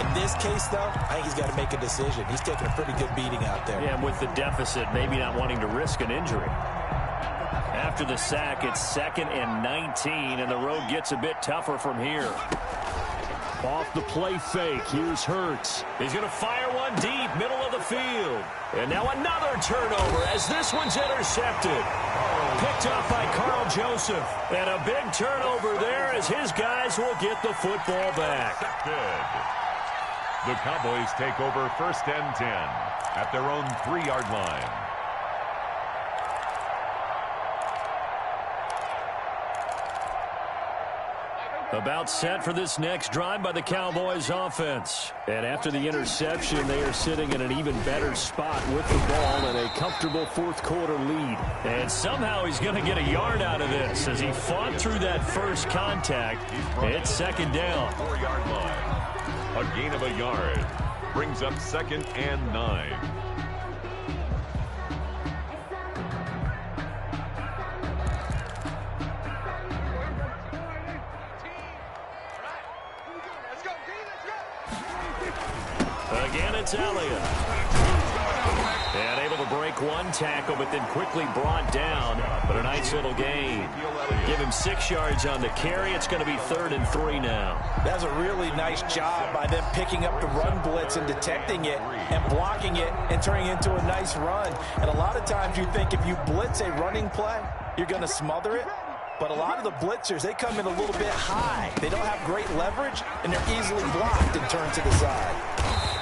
In this case, though, I think he's got to make a decision. He's taking a pretty good beating out there. Yeah, and with the deficit, maybe not wanting to risk an injury. After the sack, it's 2nd and 19, and the road gets a bit tougher from here. Off the play fake, here's Hurts. He's going to fire one deep, middle of the field. And now another turnover as this one's intercepted. Picked up by Carl Joseph. And a big turnover there as his guys will get the football back. Good. The Cowboys take over 1st and 10 at their own 3-yard line. About set for this next drive by the Cowboys offense. And after the interception, they are sitting in an even better spot with the ball and a comfortable 4th quarter lead. And somehow he's going to get a yard out of this as he fought through that first contact. It's 2nd down. 4-yard line. A gain of a yard. Brings up 2nd and 9. Again, it's Elliott. And able to break one tackle, but then quickly brought down. But a nice little gain. Give him 6 yards on the carry. It's going to be 3rd and 3 now. That's a really nice job by them picking up the run blitz and detecting it and blocking it and turning it into a nice run. And a lot of times you think if you blitz a running play, you're going to smother it. But a lot of the blitzers, they come in a little bit high. They don't have great leverage, and they're easily blocked and turned to the side.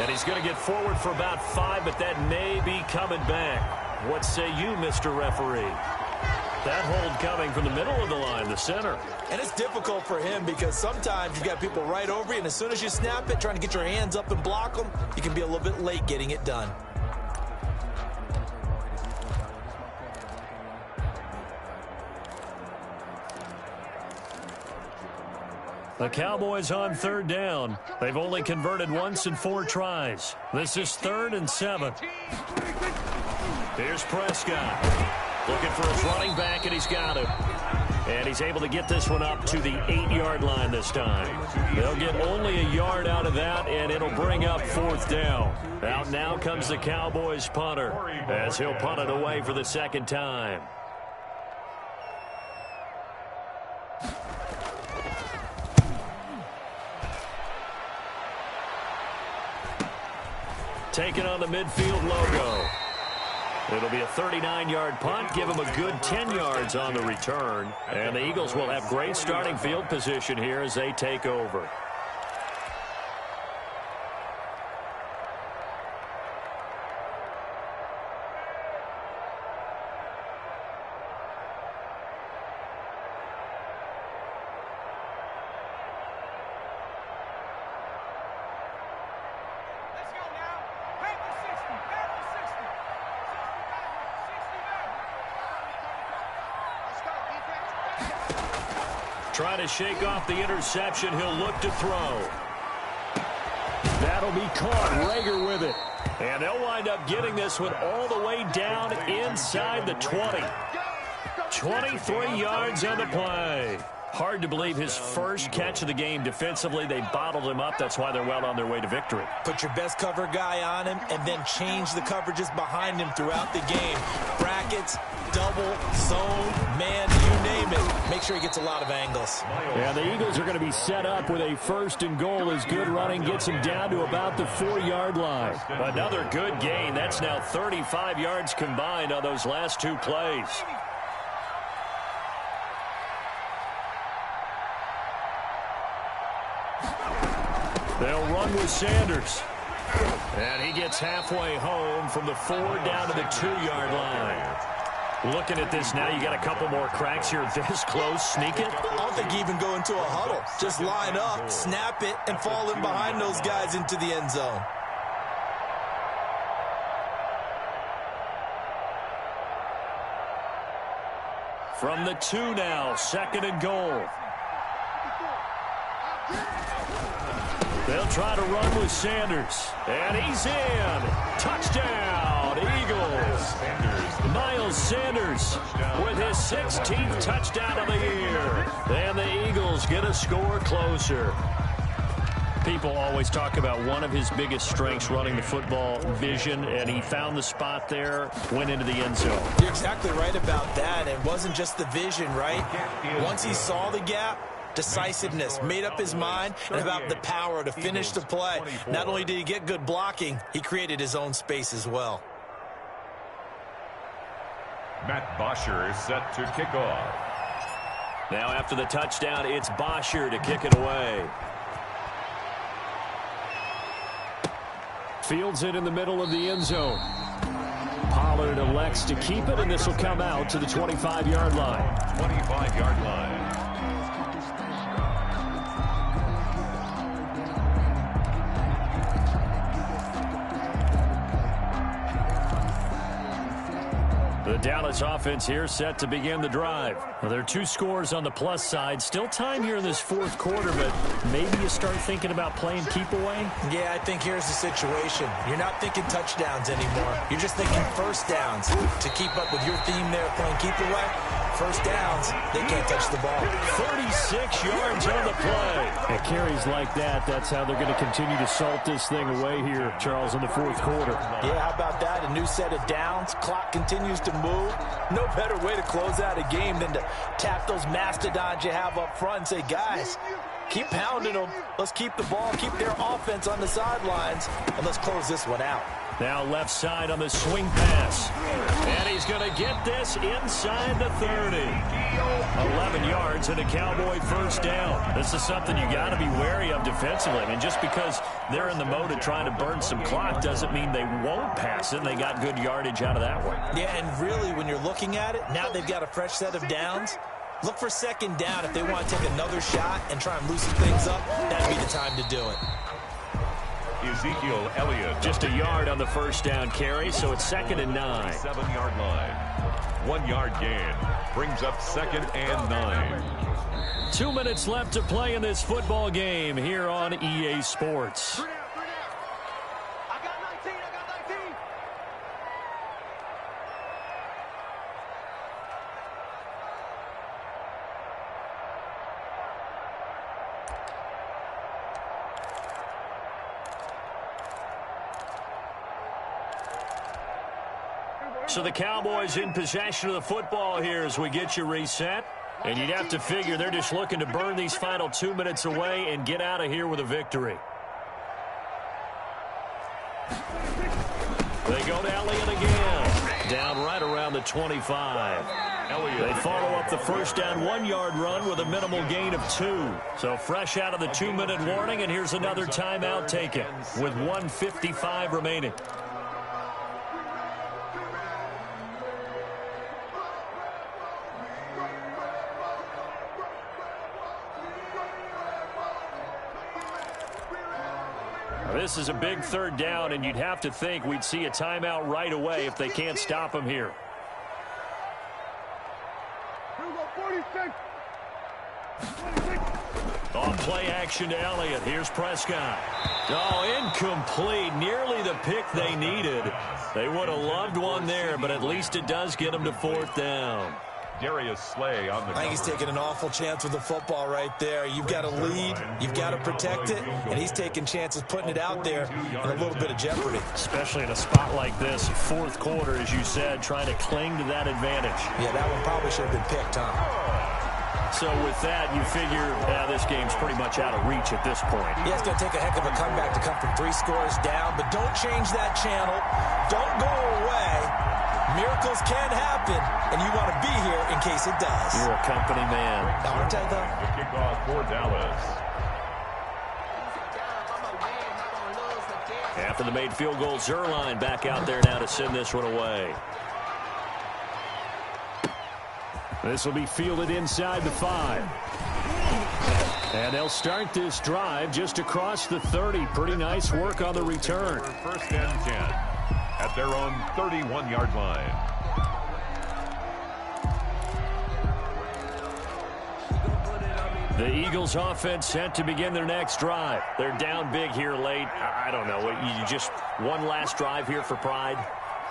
And he's going to get forward for about 5, but that may be coming back. What say you, Mr. Referee? That hold coming from the middle of the line, the center. And it's difficult for him because sometimes you got people right over you, and as soon as you snap it, trying to get your hands up and block them, you can be a little bit late getting it done. The Cowboys on 3rd down. They've only converted once in 4 tries. This is 3rd and 7. Here's Prescott. Looking for his running back, and he's got him. And he's able to get this one up to the 8-yard line this time. They'll get only a yard out of that, and it'll bring up 4th down. Out now comes the Cowboys punter as he'll punt it away for the 2nd time. Taking on the midfield logo. It'll be a 39-yard punt. Give him a good 10 yards on the return. And the Eagles will have great starting field position here as they take over. Trying to shake off the interception. He'll look to throw. That'll be caught. Rager with it. And they'll wind up getting this one all the way down inside the 20. 23 yards on the play. Hard to believe his first catch of the game defensively. They bottled him up. That's why they're well on their way to victory. Put your best cover guy on him and then change the coverages behind him throughout the game. Brackets, double, zone, man, you name it. Make sure he gets a lot of angles. Yeah, the Eagles are going to be set up with a 1st and goal as good running gets him down to about the 4-yard line. Another good gain. That's now 35 yards combined on those last 2 plays. They'll run with Sanders. And he gets halfway home from the 4 down to the 2-yard line. Looking at this now, you got a couple more cracks here this close. Sneak it. I don't think you even go into a huddle. Just line up, snap it, and fall in behind those guys into the end zone. From the 2 now, 2nd and goal. They'll try to run with Sanders. And he's in. Touchdown, Eagles. Miles Sanders with his 16th touchdown of the year. And the Eagles get a score closer. People always talk about one of his biggest strengths, running the football, vision, and he found the spot there, went into the end zone. You're exactly right about that. It wasn't just the vision, right? Once he saw the gap, decisiveness, made up his mind, and about the power to finish the play. Not only did he get good blocking, he created his own space as well. Matt Bosher is set to kick off. Now after the touchdown, it's Bosher to kick it away. Fields it in the middle of the end zone. Pollard elects to keep it, and this will come out to the 25-yard line. 25-yard line. The Dallas offense here set to begin the drive. Well, there are 2 scores on the plus side. Still time here in this 4th quarter, but maybe you start thinking about playing keep away? Yeah, I think here's the situation. You're not thinking touchdowns anymore. You're just thinking first downs. To keep up with your theme there, playing keep away, first downs, they can't touch the ball. 36 yards on the play. And carries like that, that's how they're going to continue to salt this thing away here, Charles, in the 4th quarter. Yeah, how about that? A new set of downs. Clock continues to move. No better way to close out a game than to tap those mastodons you have up front and say, guys, keep pounding them. Let's keep the ball, keep their offense on the sidelines, and let's close this one out. Now left side on the swing pass. And he's going to get this inside the 30. 11 yards and a Cowboy first down. This is something you got to be wary of defensively. I mean, just because they're in the mode of trying to burn some clock doesn't mean they won't pass it. They got good yardage out of that one. Yeah, and really, when you're looking at it, now they've got a fresh set of downs. Look for 2nd down if they want to take another shot and try and loosen things up. That'd be the time to do it. Ezekiel Elliott. Just a yard on the first down carry, so it's 2nd and 9. 7-yard line. 1-yard gain. Brings up 2nd and 9. 2 minutes left to play in this football game here on EA Sports. I got 19. I got 19. So the Cowboys in possession of the football here as we get you reset. And you'd have to figure they're just looking to burn these final 2 minutes away and get out of here with a victory. They go to Elliott again. Down right around the 25. They follow up the first down 1-yard run with a minimal gain of 2. So fresh out of the 2-minute warning, and here's another timeout taken with 1:55 remaining. This is a big 3rd down, and you'd have to think we'd see a timeout right away if they can't stop him here. On play action to Elliott. Here's Prescott. Oh, incomplete. Nearly the pick they needed. They would have loved one there, but at least it does get them to 4th down. Darius Slay on the I think he's taking an awful chance with the football right there. You've got to lead, you've got to protect it, and he's taking chances putting it out there in a little bit of jeopardy. Especially in a spot like this, fourth quarter, as you said, trying to cling to that advantage. Yeah, that one probably should have been picked, huh? So with that, you figure this game's pretty much out of reach at this point. Yeah, it's going to take a heck of a comeback to come from 3 scores down, but don't change that channel. Don't go away. Miracles can happen, and you want to be here in case it does. You're a company man. Aren't I, though? The kickoff for Dallas. After the made field goal, Zerline back out there now to send this one away. This will be fielded inside the 5. And they'll start this drive just across the 30. Pretty nice work on the return. First and 10 at their own 31-yard line. The Eagles offense set to begin their next drive. They're down big here late. I don't know. You just one last drive here for pride?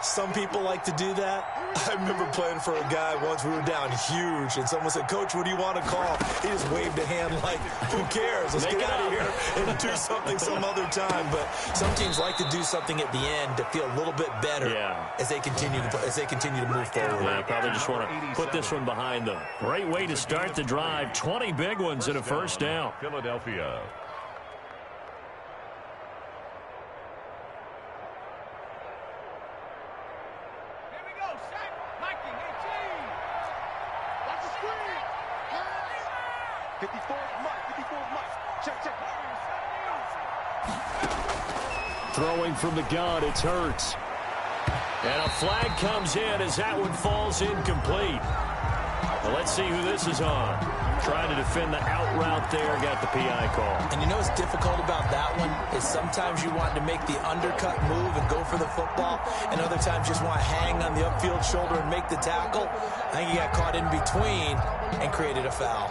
Some people like to do that. I remember playing for a guy once. We were down huge, and someone said, "Coach, what do you want to call?" He just waved a hand like, "Who cares? Let's get out of here and do something some other time." But some teams like to do something at the end to feel a little bit better as they continue to move forward. Yeah, probably just want to put this one behind them. Great way to start the drive. 20 big ones and a first down. Philadelphia. Throwing from the gun, it's Hurts. And a flag comes in as that one falls incomplete. Well, let's see who this is on. Trying to defend the out route there, got the PI call. And you know what's difficult about that one is sometimes you want to make the undercut move and go for the football, and other times you just want to hang on the upfield shoulder and make the tackle. I think he got caught in between and created a foul.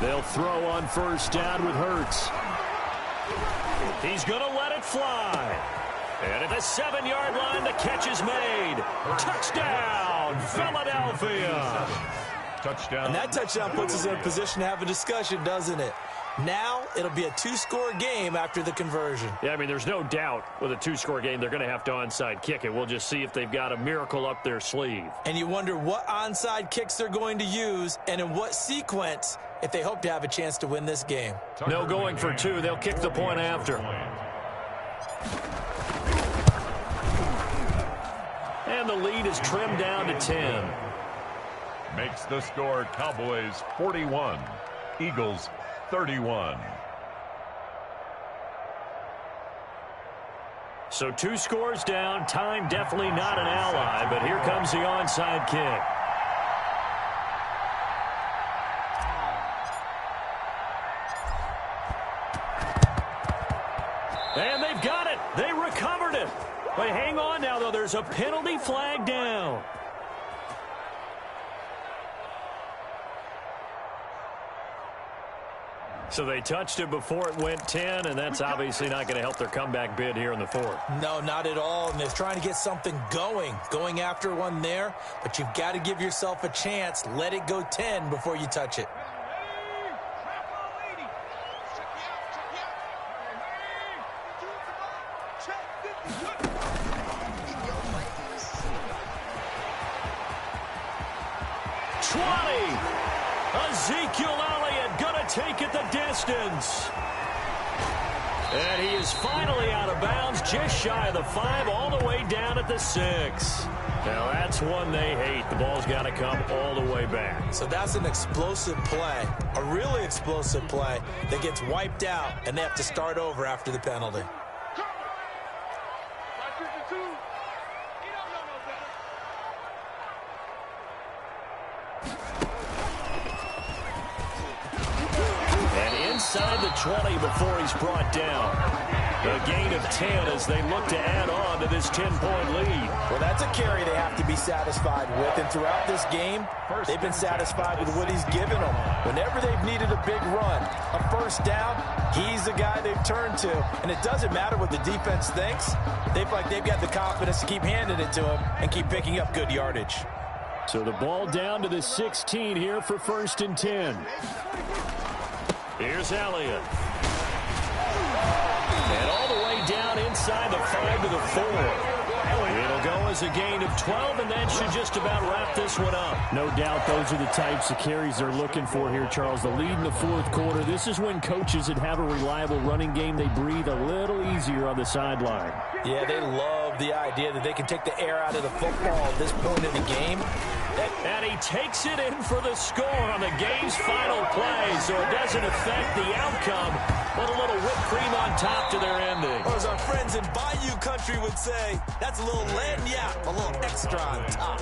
They'll throw on first down with Hurts. He's going to let it fly. And at the 7-yard line, the catch is made. Touchdown, Philadelphia. Touchdown. And that touchdown puts us in a position to have a discussion, doesn't it? Now it'll be a 2-score game after the conversion. Yeah, I mean, there's no doubt with a 2-score game, they're going to have to onside kick it. We'll just see if they've got a miracle up their sleeve. And you wonder what onside kicks they're going to use and in what sequence if they hope to have a chance to win this game. No going for 2. They'll kick the point after. And the lead is trimmed down to 10. Makes the score Cowboys 41, Eagles 31. So 2 scores down. Time definitely not an ally, but here comes the onside kick. And they've got it. They recovered it. But hang on now, though. There's a penalty flag down. So they touched it before it went 10, and that's obviously not going to help their comeback bid here in the 4th. No, not at all. And they're trying to get something going after one there. But you've got to give yourself a chance. Let it go 10 before you touch it. Ezekiel Elliott gonna take it the distance. And he is finally out of bounds, just shy of the 5, all the way down at the 6. Now that's one they hate. The ball's got to come all the way back. So that's an explosive play, a really explosive play that gets wiped out, and they have to start over after the penalty. Inside the 20 before he's brought down. A gain of 10 as they look to add on to this 10-point lead. Well, that's a carry they have to be satisfied with. And throughout this game, they've been satisfied with what he's given them. Whenever they've needed a big run, a first down, he's the guy they've turned to. And it doesn't matter what the defense thinks. They feel like they've got the confidence to keep handing it to him and keep picking up good yardage. So the ball down to the 16 here for 1st and 10. Here's Elliott. And all the way down inside the 5 to the 4. It'll go as a gain of 12, and that should just about wrap this one up. No doubt those are the types of carries they're looking for here, Charles. The lead in the 4th quarter. This is when coaches that have a reliable running game, they breathe a little easier on the sideline. Yeah, they love the idea that they can take the air out of the football at this point in the game. And he takes it in for the score on the game's final play, so it doesn't affect the outcome, but a little whipped cream on top to their ending. Or as our friends in Bayou Country would say, that's a little lagniappe, a little extra on top.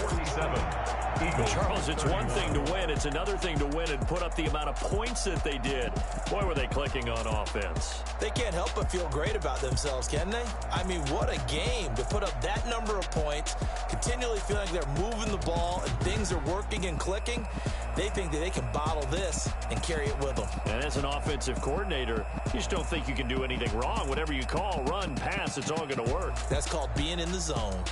Charles, it's one thing to win. It's another thing to win and put up the amount of points that they did. Boy, were they clicking on offense. They can't help but feel great about themselves, can they? I mean, what a game to put up that number of points, continually feeling like they're moving the ball and things are working and clicking. They think that they can bottle this and carry it with them. And as an offensive coordinator, you just don't think you can do anything wrong. Whatever you call, run, pass, it's all going to work. That's called being in the zone.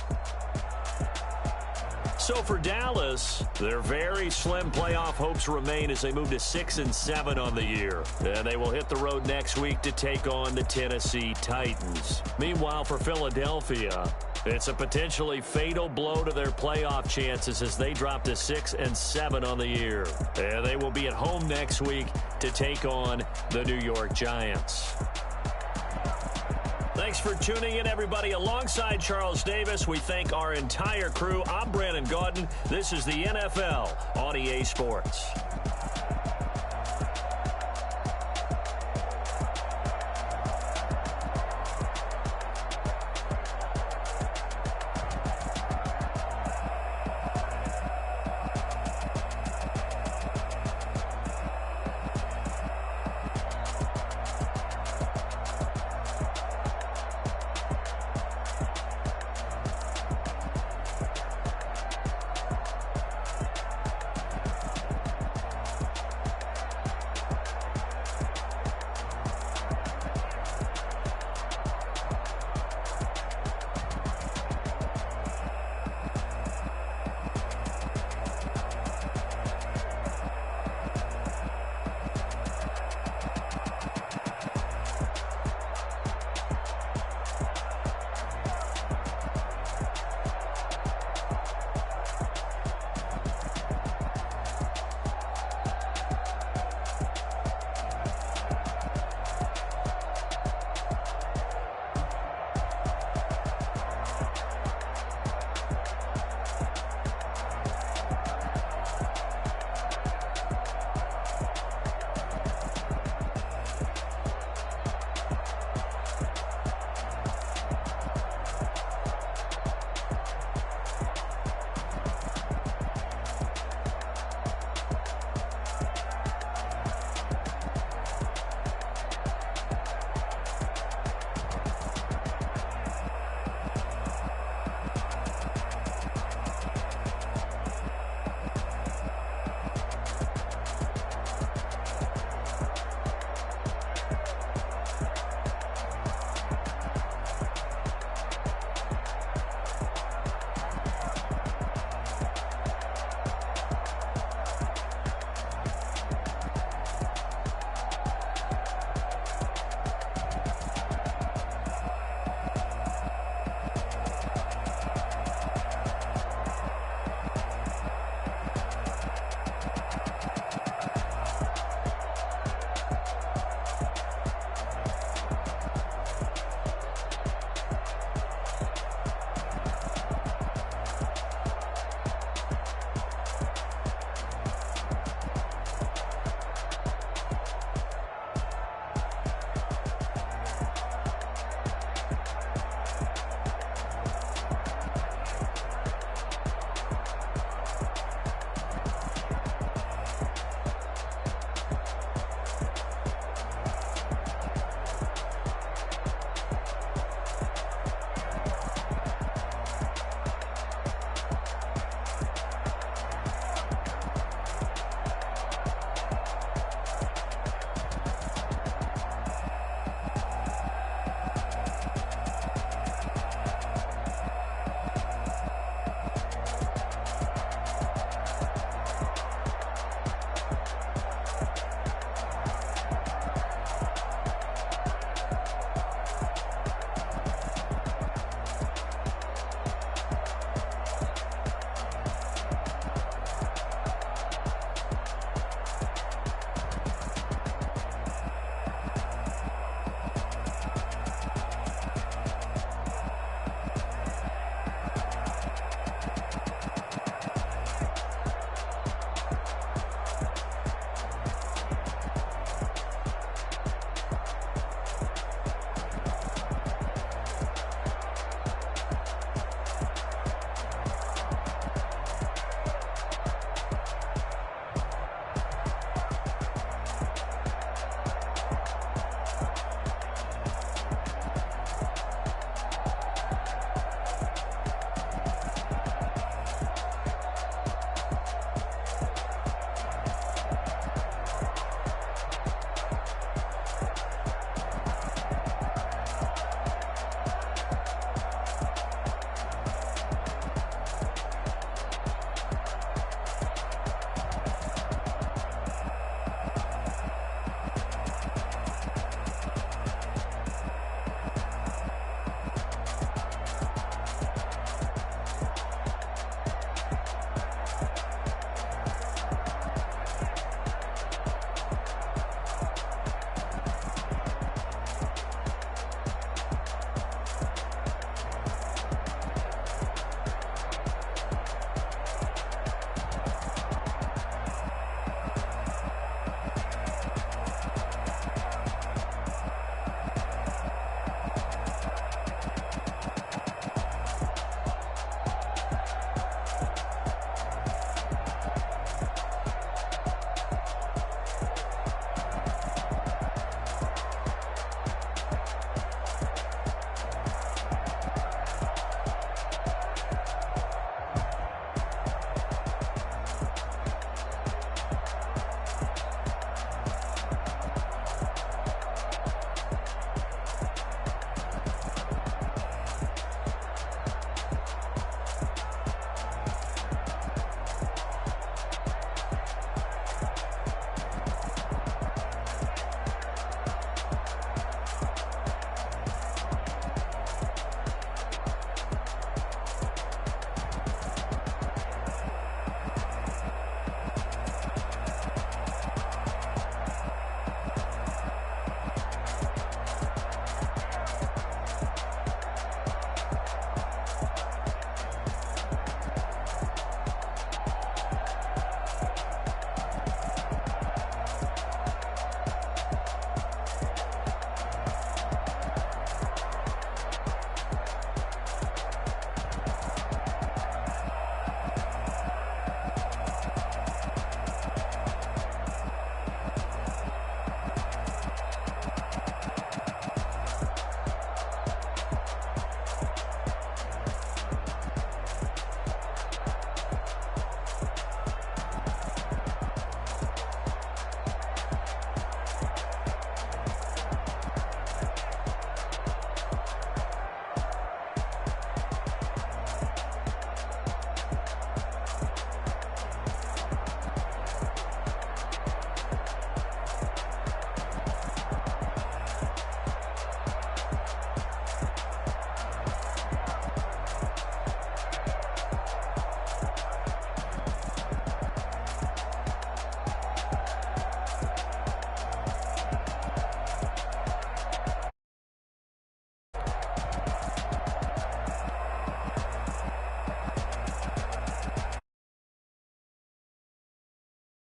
So for Dallas, their very slim playoff hopes remain as they move to 6-7 on the year. And they will hit the road next week to take on the Tennessee Titans. Meanwhile, for Philadelphia, it's a potentially fatal blow to their playoff chances as they drop to 6-7 on the year. And they will be at home next week to take on the New York Giants. Thanks for tuning in, everybody. Alongside Charles Davis, we thank our entire crew. I'm Brandon Gaudin. This is the NFL on EA Sports.